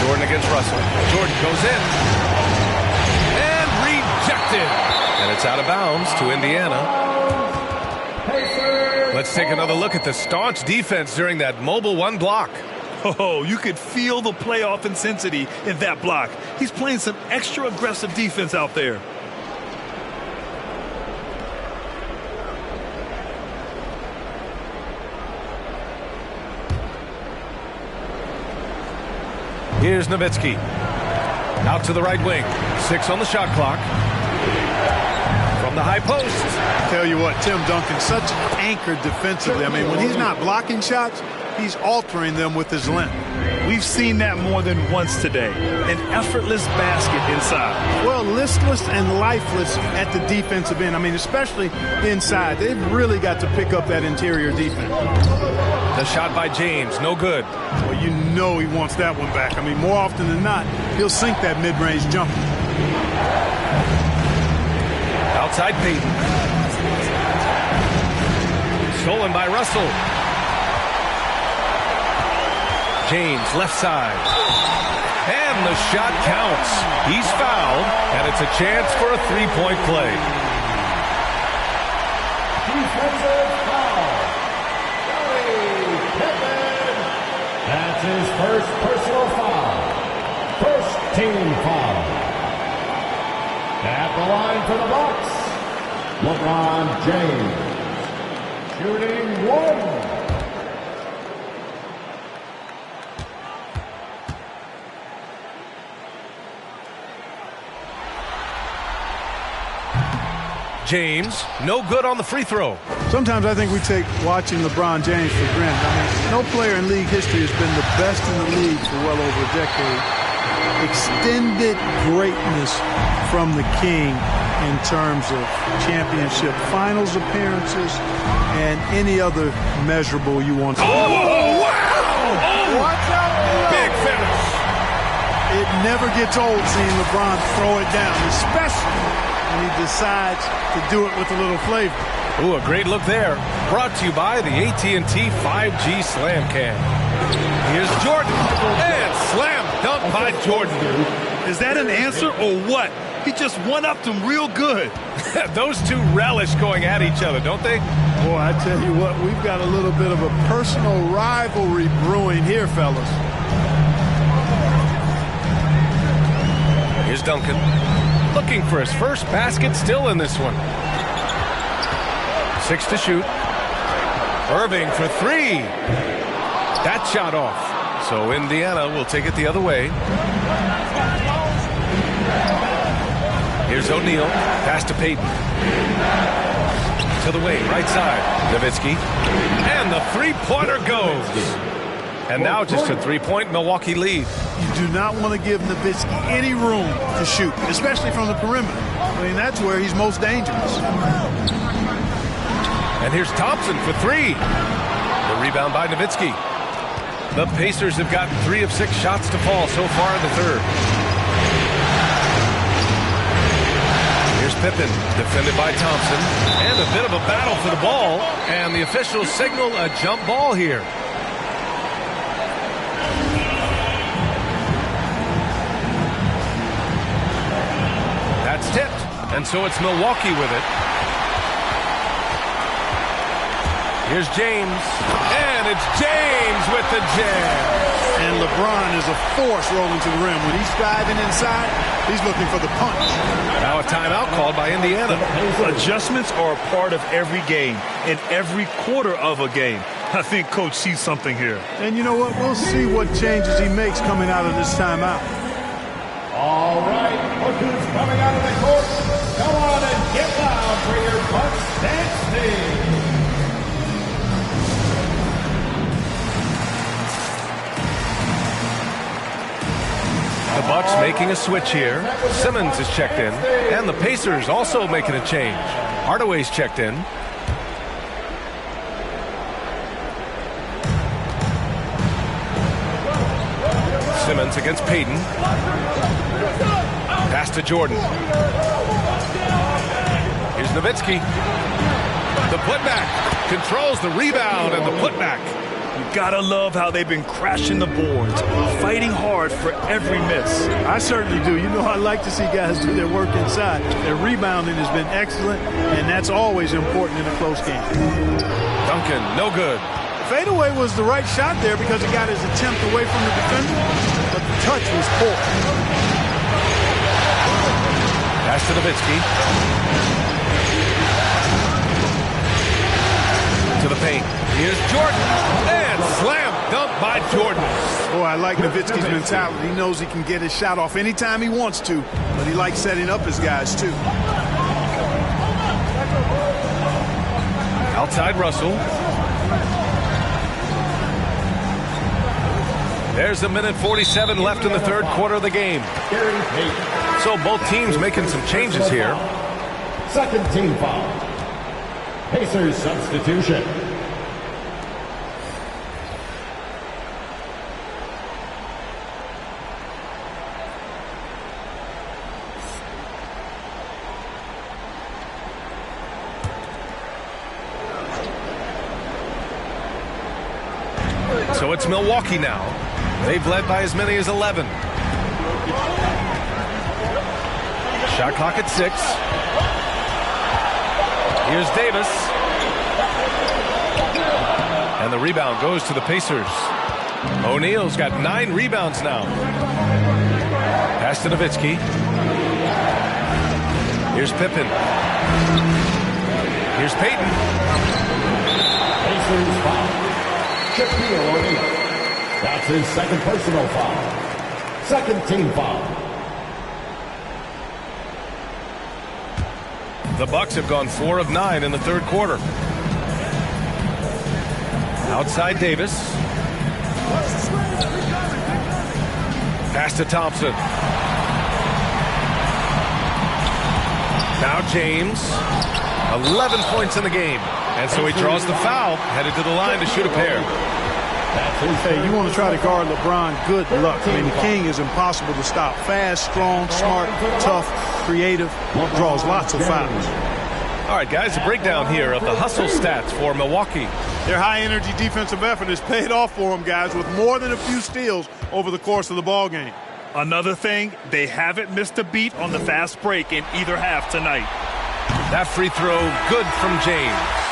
Jordan against Russell. Jordan goes in. And rejected. And it's out of bounds to Indiana. Let's take another look at the staunch defense during that mobile 1 block. Oh, you could feel the playoff intensity in that block. He's playing some extra aggressive defense out there. Here's Nowitzki. Out to the right wing. 6 on the shot clock. From the high post. Tell you what, Tim Duncan, such an anchor defensively. I mean, when he's not blocking shots, he's altering them with his length. We've seen that more than once today. An effortless basket inside. Well, listless and lifeless at the defensive end. I mean, especially inside. They've really got to pick up that interior defense. The shot by James, no good. Well, you know he wants that one back. I mean, more often than not, he'll sink that mid-range jumper. Outside Payton. Stolen by Russell. James, left side. And the shot counts. He's fouled, and it's a chance for a 3-point play. Defensive foul. Scottie Pippen. That's his first personal foul. First team foul. At the line for the Bucks, LeBron James. Shooting 1. James, no good on the free throw. Sometimes I think we take watching LeBron James for granted. I mean, no player in league history has been the best in the league for well over a decade. Extended greatness from the King in terms of championship finals appearances and any other measurable you want to. Oh, wow! Watch out! Big finish. It never gets old seeing LeBron throw it down, especially when he decides to do it with a little flavor. Ooh, a great look there. Brought to you by the AT&T 5G Slam Cam. Here's Jordan. And slam dunk by Jordan. Is that an answer or what? He just one-upped him real good. Those two relish going at each other, don't they? Boy, I tell you what, we've got a little bit of a personal rivalry brewing here, fellas. Here's Duncan. Looking for his first basket, still in this one. 6 to shoot. Irving for 3. That shot off. So Indiana will take it the other way. Here's O'Neal. Pass to Payton. To the wing, right side. Nowitzki. And the 3-pointer goes. And now just a 3-point Milwaukee lead. You do not want to give Nowitzki any room to shoot, especially from the perimeter. I mean, that's where he's most dangerous. And here's Thompson for 3. The rebound by Nowitzki. The Pacers have gotten 3 of 6 shots to fall so far in the third. Here's Pippen, defended by Thompson. And a bit of a battle for the ball. And the officials signal a jump ball here. That's tipped. And so it's Milwaukee with it. Here's James, and it's James with the jam. And LeBron is a force rolling to the rim. When he's diving inside, he's looking for the punch. Now a timeout called by Indiana. Adjustments are a part of every game, and every quarter of a game. I think Coach sees something here. And you know what? We'll see what changes he makes coming out of this timeout. All right, look who's coming out of the court. Come on and get loud for your Bucks dance team. The Bucks making a switch here. Simmons is checked in, and the Pacers also making a change. Hardaway's checked in. Simmons against Payton. Pass to Jordan. Here's Nowitzki. The putback. Controls the rebound and the putback. You gotta love how they've been crashing the boards, fighting hard for every miss. I certainly do. You know, I like to see guys do their work inside. Their rebounding has been excellent, and that's always important in a close game. Duncan, no good. Fadeaway was the right shot there because he got his attempt away from the defender, but the touch was poor. Pass to Nowitzki. To the paint. Here's Jordan. And slam dunk by Jordan. Boy, I like Nowitzki's mentality. He knows he can get his shot off anytime he wants to, but he likes setting up his guys too. Outside Russell. There's a minute 47 left in the third quarter of the game. So both teams making some changes here. Second team foul. Pacers substitution. So it's Milwaukee now. They've led by as many as 11. Shot clock at 6. Here's Davis. And the rebound goes to the Pacers. O'Neal's got 9 rebounds now. Pass to Nowitzki. Here's Pippen. Here's Payton. Pacers foul. Shaquille O'Neal. That's his second personal foul. Second team foul. The Bucks have gone 4 of 9 in the third quarter. Outside Davis. Pass to Thompson. Now James. 11 points in the game. And so he draws the foul, headed to the line to shoot a pair. Hey, you want to try to guard LeBron, good luck. I mean, the King is impossible to stop. Fast, strong, smart, tough, creative, draws lots of fouls. All right, guys, a breakdown here of the hustle stats for Milwaukee. Their high-energy defensive effort has paid off for them, guys, with more than a few steals over the course of the ball game. Another thing, they haven't missed a beat on the fast break in either half tonight. That free throw, good from James.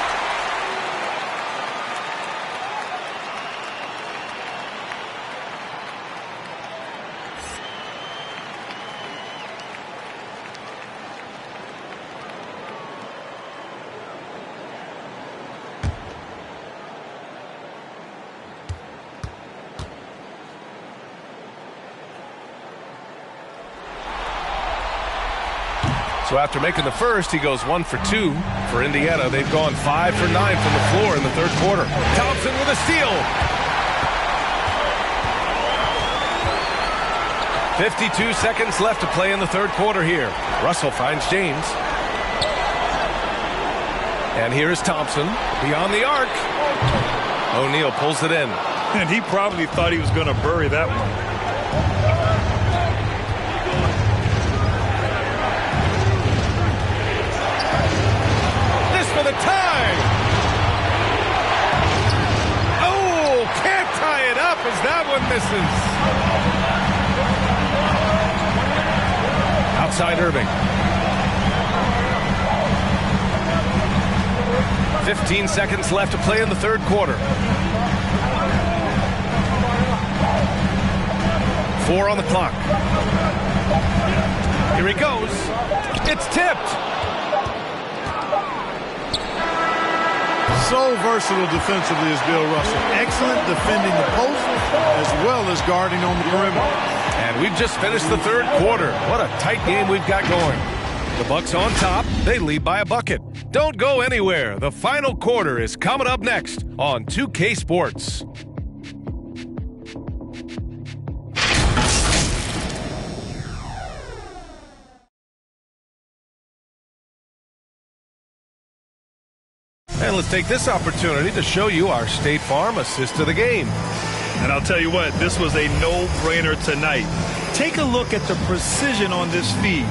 So after making the first, he goes 1 for 2 for Indiana. They've gone 5 for 9 from the floor in the third quarter. Thompson with a steal. 52 seconds left to play in the third quarter here. Russell finds James. And here is Thompson beyond the arc. O'Neal pulls it in. And he probably thought he was going to bury that one. This for the tie. Oh, can't tie it up as that one misses. Outside Irving. 15 seconds left to play in the third quarter. 4 on the clock. Here he goes. It's tipped. So versatile defensively is Bill Russell. Excellent defending the post as well as guarding on the perimeter. And we've just finished the third quarter. What a tight game we've got going. The Bucks on top. They lead by a bucket. Don't go anywhere. The final quarter is coming up next on 2K Sports. And let's take this opportunity to show you our State Farm assist to the game. And I'll tell you what, this was a no-brainer tonight. Take a look at the precision on this feed.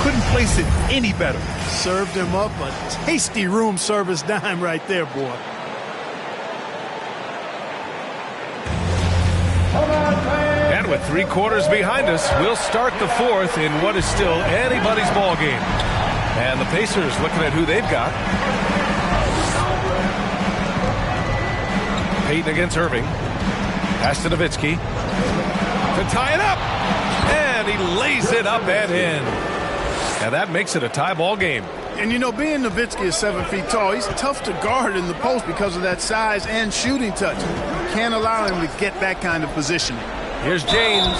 Couldn't place it any better. Served him up a tasty room service dime right there, boy. And with 3 quarters behind us, we'll start the fourth in what is still anybody's ball game. And the Pacers looking at who they've got. Payton against Irving. Pass to Nowitzki. To tie it up. And he lays it up and in. And that makes it a tie ball game. And, you know, being Nowitzki is 7 feet tall, he's tough to guard in the post because of that size and shooting touch. You can't allow him to get that kind of positioning. Here's James.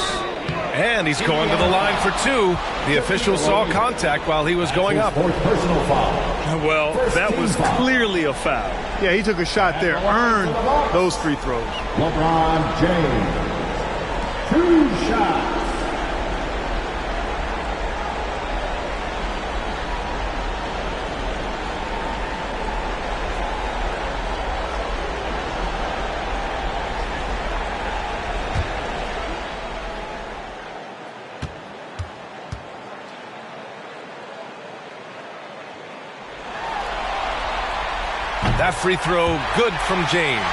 And he's going to the line for 2. The official saw contact while he was going up. Personal foul. Well, that was clearly a foul. Yeah, he took a shot there, earned those free throws. LeBron James. 2 shots. That free throw good from James.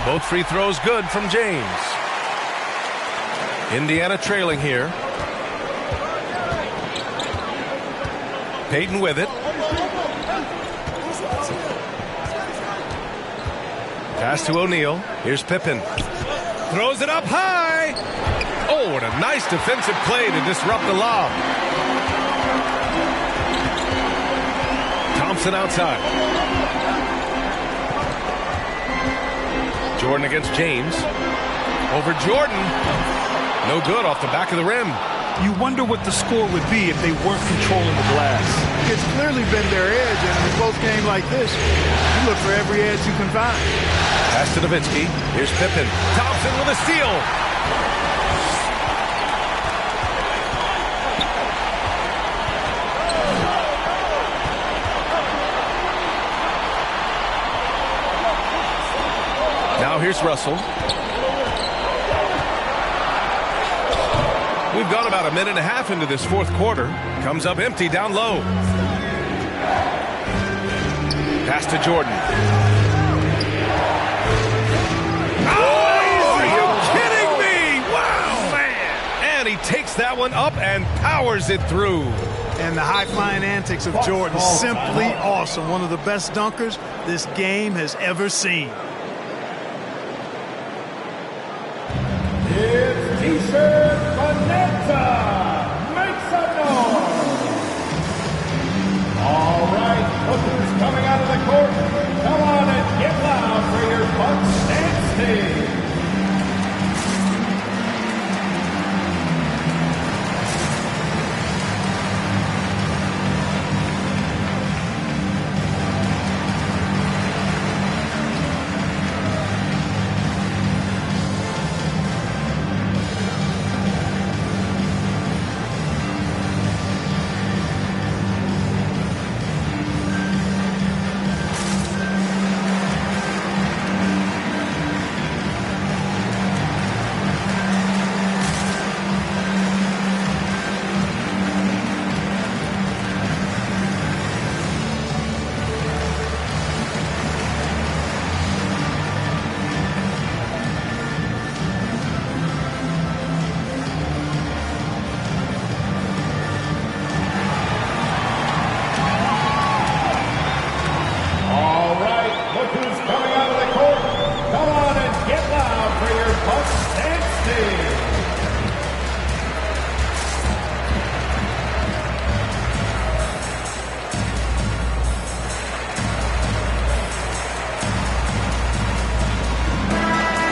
Both free throws good from James. Indiana trailing here. Payton with it. Pass to O'Neal. Here's Pippen. Throws it up high. Oh, what a nice defensive play to disrupt the lob. Thompson outside. Jordan against James. Over Jordan. No good off the back of the rim. You wonder what the score would be if they weren't controlling the glass. It's clearly been their edge, and in a close game like this, you look for every edge you can find. Pass to Nowitzki. Here's Pippen. Thompson with a steal. Now here's Russell. We've gone about a minute and a half into this fourth quarter. Comes up empty down low. Pass to Jordan. Oh, are you kidding me? Wow, man. And he takes that one up and powers it through. And the high-flying antics of Jordan, simply awesome. One of the best dunkers this game has ever seen. It's T-shirt Bonanza. Make some noise. All right, look who's coming out of the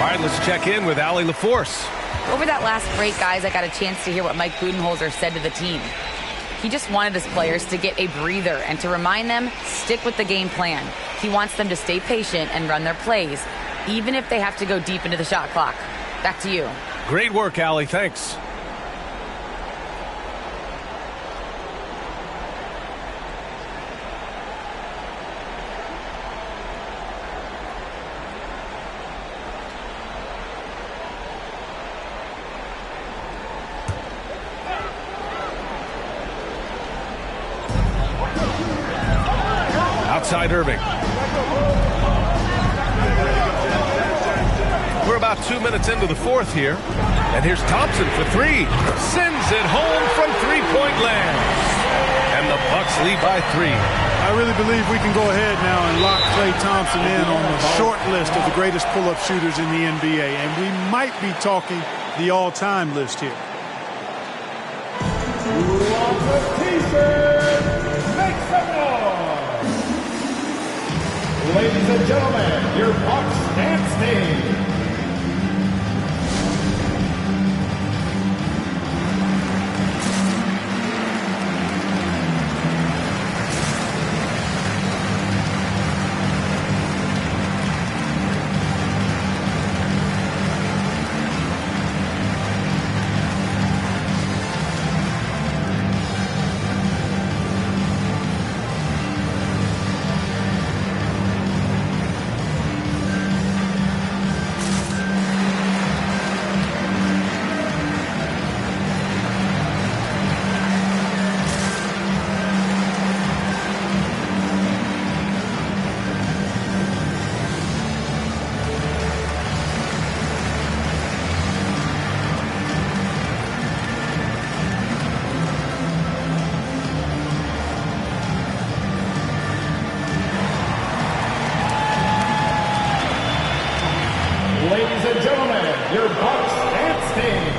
right, let's check in with Allie LaForce. Over that last break, guys, I got a chance to hear what Mike Budenholzer said to the team. He just wanted his players to get a breather and to remind them, stick with the game plan. He wants them to stay patient and run their plays, even if they have to go deep into the shot clock. Back to you. Great work, Allie. Thanks. Outside Irving. We're about 2 minutes into the fourth here. And here's Thompson for three. Sends it home from three-point land. And the Bucks lead by 3. I really believe we can go ahead now and lock Klay Thompson in on the short list of the greatest pull-up shooters in the NBA. And we might be talking the all-time list here. Ladies and gentlemen, your Bucks dance team. Ladies and gentlemen, your Bucks dance team.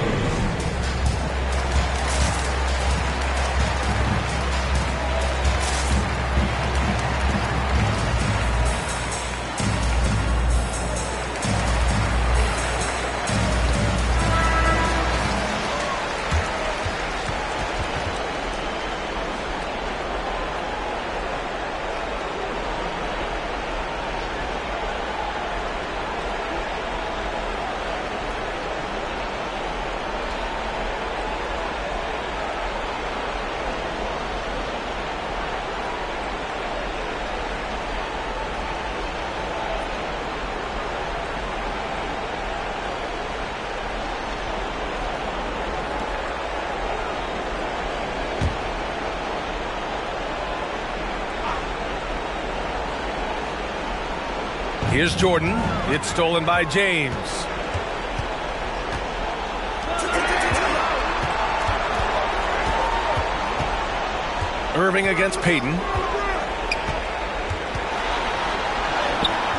Here's Jordan. It's stolen by James. Irving against Payton.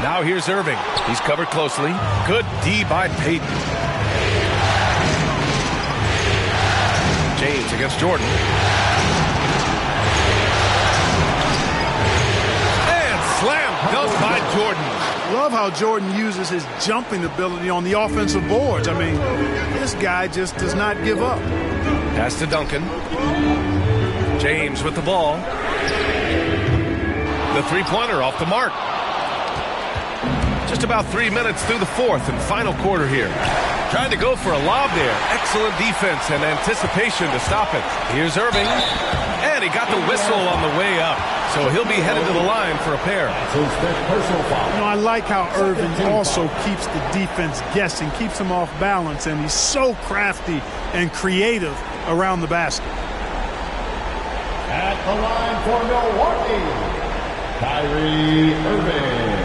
Now here's Irving. He's covered closely. Good D by Payton. James against Jordan. And slam dunk by Jordan. Love how Jordan uses his jumping ability on the offensive boards. I mean, this guy just does not give up. Pass to Duncan. James with the ball. The three-pointer off the mark. Just about 3 minutes through the fourth and final quarter here. Trying to go for a lob there. Excellent defense and anticipation to stop it. Here's Irving. And he got the whistle on the way up. So he'll be headed to the line for a pair. You know, I like how Irving also keeps the defense guessing, keeps them off balance, and he's so crafty and creative around the basket. At the line for Milwaukee, Kyrie Irving.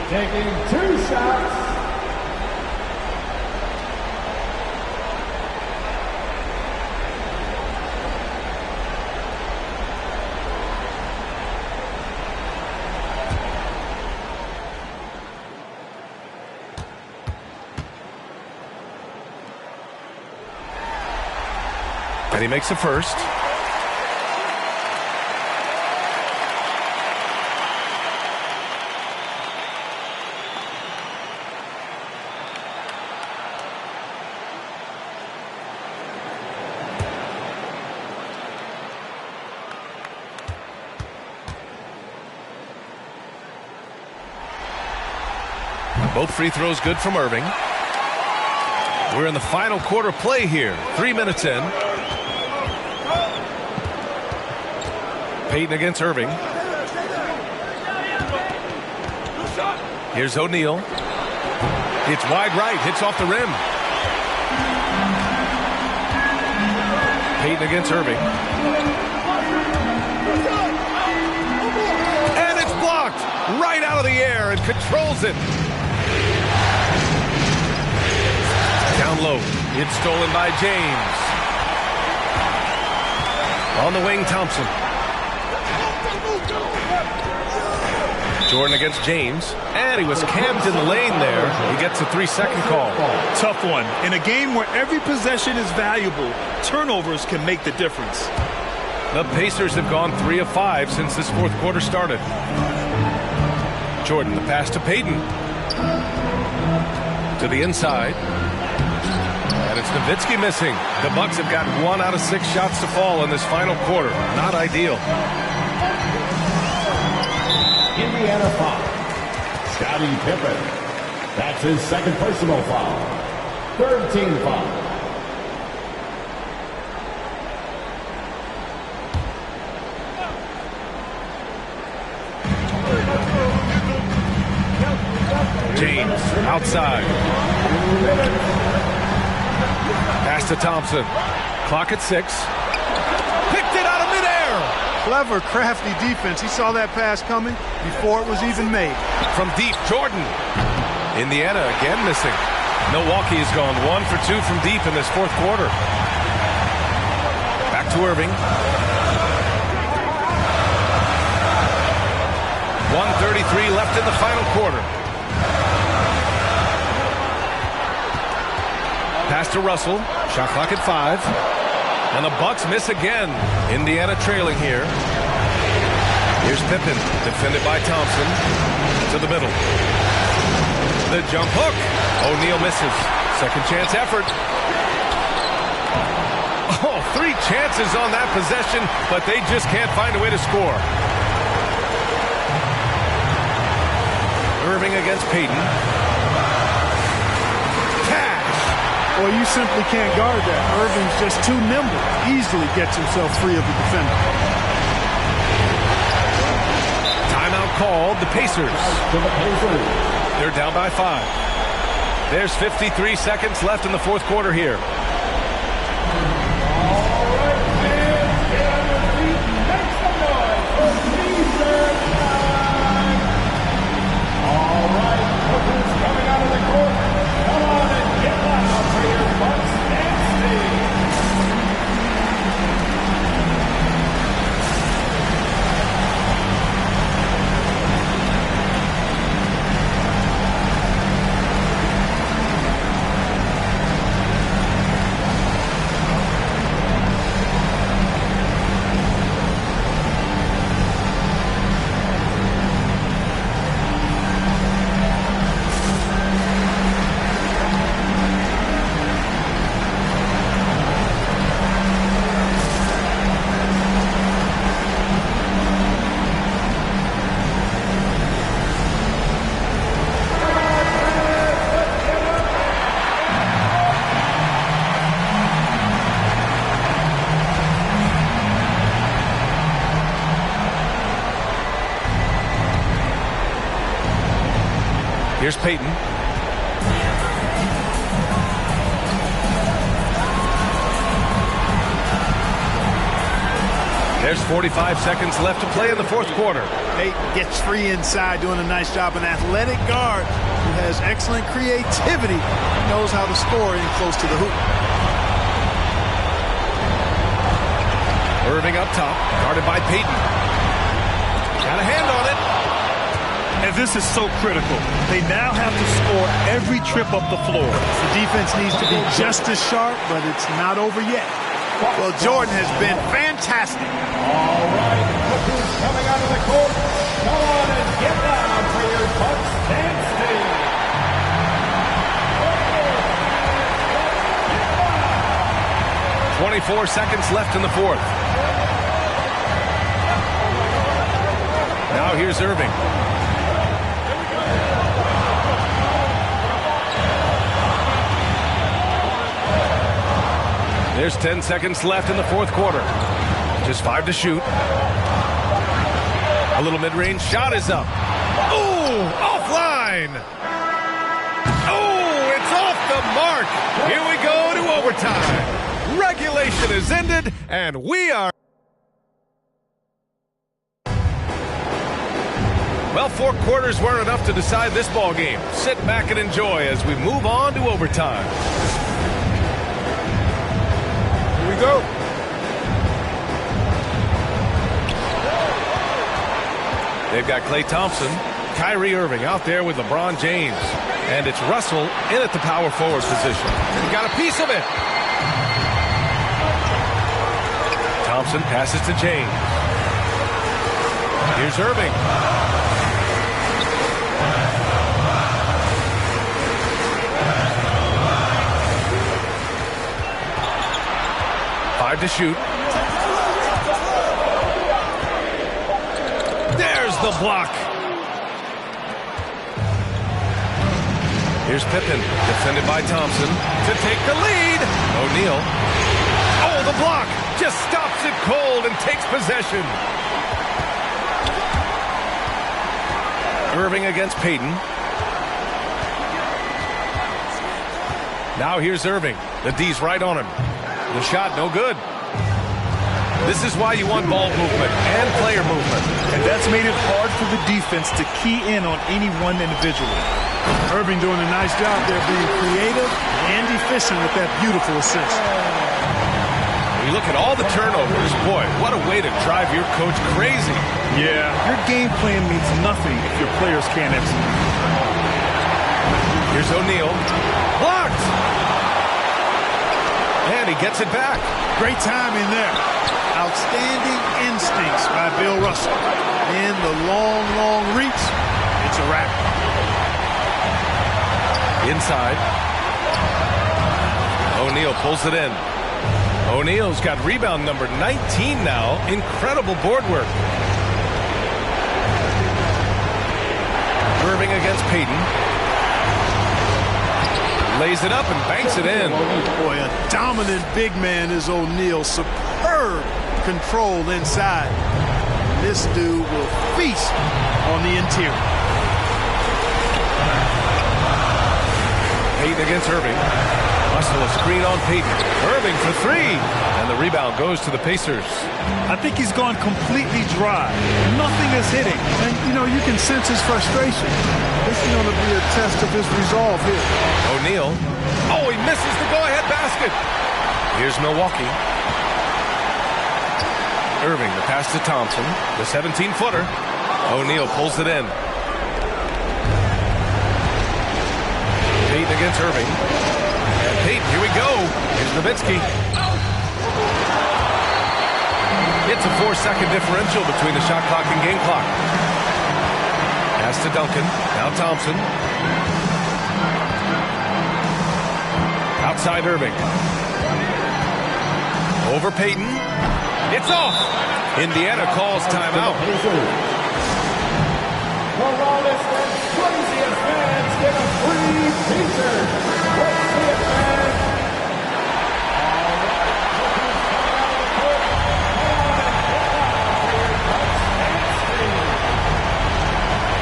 Taking 2 shots. And he makes the first. Both free throws good from Irving. We're in the final quarter play here. 3 minutes in. Payton against Irving. Here's O'Neal. It's wide right. Hits off the rim. Payton against Irving. And it's blocked right out of the air and controls it. Down low. It's stolen by James. On the wing, Thompson. Jordan against James. And he was camped in the lane there. He gets a 3-second call. Tough one. In a game where every possession is valuable, turnovers can make the difference. The Pacers have gone 3 of 5 since this fourth quarter started. Jordan, the pass to Payton. To the inside. And it's Nowitzki missing. The Bucks have got 1 out of 6 shots to fall in this final quarter. Not ideal. Indiana foul. Scottie Pippen. That's his second personal foul. Third team foul. James outside. Pass to Thompson. Clock at 6. Picked it out of midair. Clever, crafty defense. He saw that pass coming before it was even made. From deep, Jordan. Indiana again missing. Milwaukee has gone 1 for 2 from deep in this fourth quarter. Back to Irving. 1:33 left in the final quarter. Pass to Russell. Shot clock at 5. And the Bucks miss again. Indiana trailing here. Here's Pippen, defended by Thompson. To the middle. The jump hook. O'Neal misses. Second chance effort. Oh, 3 chances on that possession, but they just can't find a way to score. Irving against Payton. Well, you simply can't guard that. Irving's just too nimble. Easily gets himself free of the defender. Timeout called. The Pacers. They're down by 5. There's 53 seconds left in the fourth quarter here. Here's Payton. There's 45 seconds left to play in the fourth quarter. Payton gets free inside, doing a nice job. An athletic guard who has excellent creativity. He knows how to score in close to the hoop. Irving up top, guarded by Payton. Got a hand on it. And this is so critical. They now have to score every trip up the floor. The defense needs to be just as sharp, but it's not over yet. Well, Jordan has been fantastic. All right, look who's coming out of the court. Come on and get down for your Bucks dancing. 24 seconds left in the fourth. Now here's Irving. There's 10 seconds left in the fourth quarter. Just 5 to shoot. A little mid-range shot is up. Ooh, offline. Oh, it's off the mark. Here we go to overtime. Regulation is ended, and we are... Well, 4 quarters weren't enough to decide this ball game. Sit back and enjoy as we move on to overtime. Here we go. They've got Klay Thompson, Kyrie Irving out there with LeBron James. And it's Russell in at the power forward position. He got a piece of it. Thompson passes to James. Here's Irving. To shoot. There's the block. Here's Pippen, defended by Thompson, to take the lead. O'Neal. Oh, the block just stops it cold and takes possession. Irving against Payton. Now here's Irving. The D's right on him. The shot, no good. This is why you want ball movement and player movement. And that's made it hard for the defense to key in on any one individual. Irving doing a nice job there, being creative and efficient with that beautiful assist. You look at all the turnovers. Boy, what a way to drive your coach crazy. Yeah, your game plan means nothing if your players can't execute. Here's O'Neal. Blocked! And he gets it back. Great timing there. Outstanding instincts by Bill Russell. In the long, long reach, it's a wrap. Inside. O'Neal pulls it in. O'Neal's got rebound number 19 now. Incredible board work. Irving against Payton. Lays it up and banks it in. Boy, a dominant big man is O'Neal. Superb control inside. This dude will feast on the interior. Payton against Irving. Hustle a screen on Payton. Irving for 3. And the rebound goes to the Pacers. I think he's gone completely dry. Nothing is hitting. And, you know, you can sense his frustration. This is going to be a test of his resolve here. O'Neal. Oh, he misses the go-ahead basket. Here's Milwaukee. Irving, the pass to Thompson. The 17-footer. O'Neal pulls it in. Payton against Irving. And Payton, here we go. Here's Nowitzki. It's a 4-second differential between the shot clock and game clock. Pass to Duncan. Now Thompson. Outside Irving. Over Payton. It's off. Indiana calls timeout. The lawless and craziest fans get a free t-shirt. Let's see it, fans.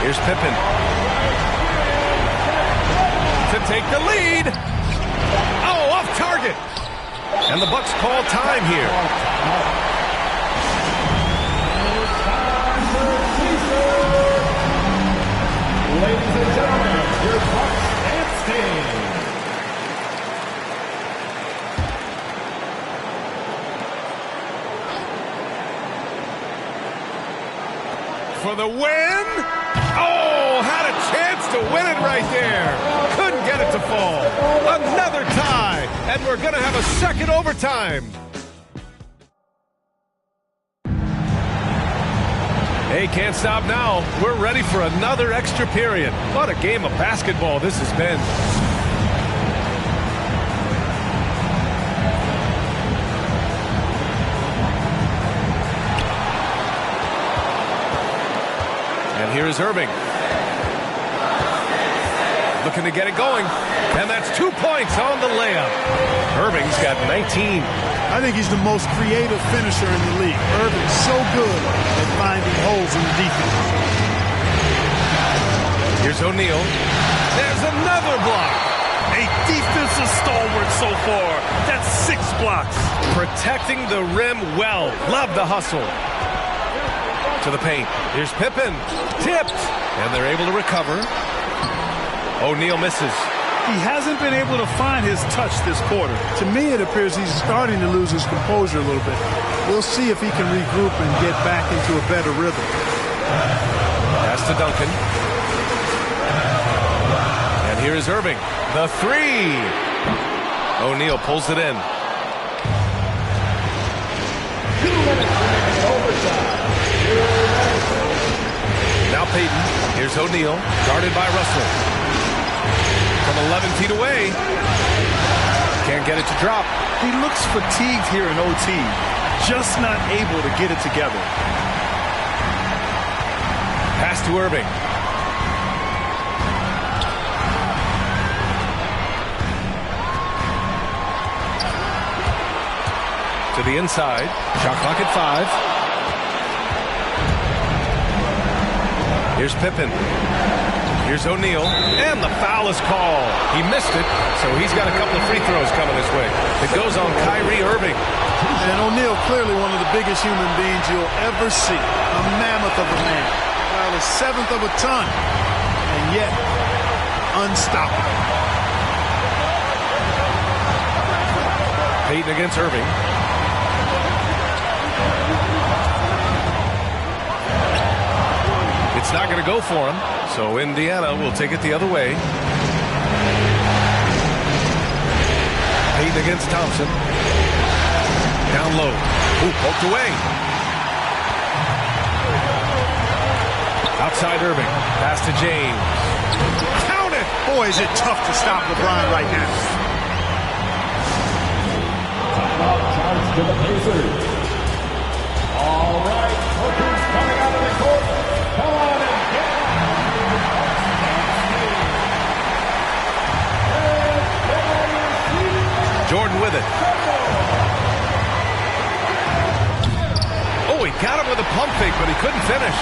Here's Pippen. To take the lead. Oh, off target. And the Bucks call time here. Ladies and gentlemen, your Bucks dance team. For the win. Oh, had a chance to win it right there. Couldn't get it to fall. Another tie. And we're going to have a second overtime. Hey, can't stop now. We're ready for another extra period. What a game of basketball this has been. And here is Irving. looking to get it going. And that's 2 points on the layup. Irving's got 19. I think he's the most creative finisher in the league. Irving's so good at finding holes in the defense. Here's O'Neal. There's another block. A defensive stalwart so far. That's 6 blocks. Protecting the rim well. Love the hustle. To the paint. Here's Pippen. Tipped. And they're able to recover. O'Neal misses. He hasn't been able to find his touch this quarter. To me, it appears he's starting to lose his composure a little bit. We'll see if he can regroup and get back into a better rhythm. Pass to Duncan. And here is Irving. The three. O'Neal pulls it in. Now Payton. Here's O'Neal. Guarded by Russell. From 11 feet away. Can't get it to drop. He looks fatigued here in OT. Just not able to get it together. Pass to Irving. To the inside. Shot clock at 5. Here's Pippen. Here's O'Neal, and the foul is called. He missed it, so he's got a couple of free throws coming his way. It goes on Kyrie Irving. And O'Neal, clearly one of the biggest human beings you'll ever see. A mammoth of a man. About a seventh of a ton, and yet unstoppable. Payton against Irving. It's not going to go for him, so Indiana will take it the other way. Payton against Thompson. Down low. Ooh, poked away. Outside Irving. Pass to James. Count it! Boy, is it tough to stop LeBron right now. Charge to the Pacers. All right, look who's coming out of the court. Come on and get Jordan with it. Oh, he got him with a pump fake, but he couldn't finish.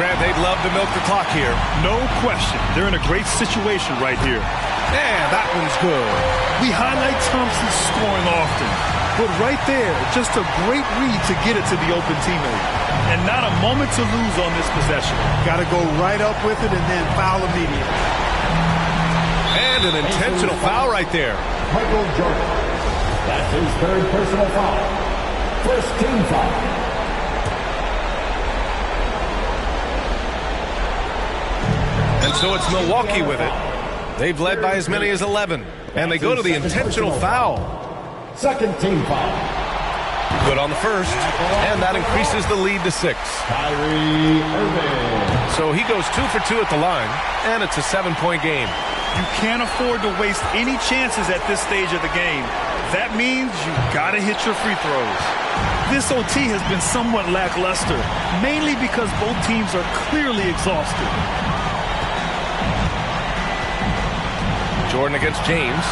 Grant, they'd love to milk the clock here. No question. They're in a great situation right here. And that one's good. We highlight Thompson's scoring often, but right there, just a great read to get it to the open teammate. And not a moment to lose on this possession. Got to go right up with it and then foul immediately. And an intentional foul right there. Michael Jordan. That's his third personal foul. First team foul. And so it's Milwaukee with it. They've led by as many as 11. And they go to the intentional foul. Second team foul. Good on the first. And that increases the lead to 6. Kyrie Irving. So he goes 2 for 2 at the line. And it's a 7-point game. You can't afford to waste any chances at this stage of the game. That means you gotta hit your free throws. This OT has been somewhat lackluster, mainly because both teams are clearly exhausted. Jordan against James.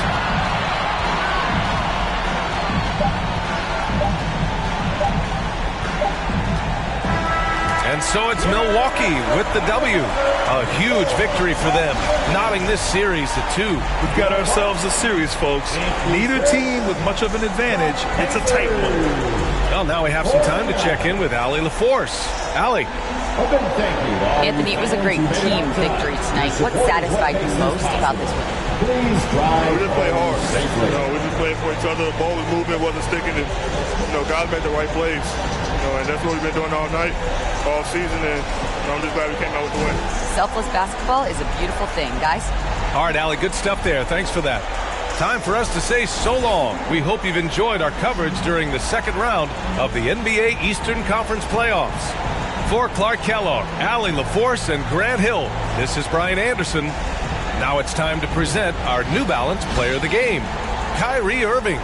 And so it's Milwaukee with the W. A huge victory for them, knotting this series to 2. We've got ourselves a series, folks. Neither team with much of an advantage. It's a tight one. Well, now we have some time to check in with Allie LaForce. Allie. Anthony, it was a great team victory tonight. What satisfied you most about this win? We just play hard. We just played for each other. The ball was moving, wasn't sticking. And, guys made the right plays. And that's what we've been doing all night, all season. And I'm just glad we came out with the win. Selfless basketball is a beautiful thing, guys. All right, Allie, good stuff there. Thanks for that. Time for us to say so long. We hope you've enjoyed our coverage during the second round of the NBA Eastern Conference playoffs. For Clark Kellogg, Allie LaForce, and Grant Hill, this is Brian Anderson. Now it's time to present our New Balance Player of the Game, Kyrie Irving.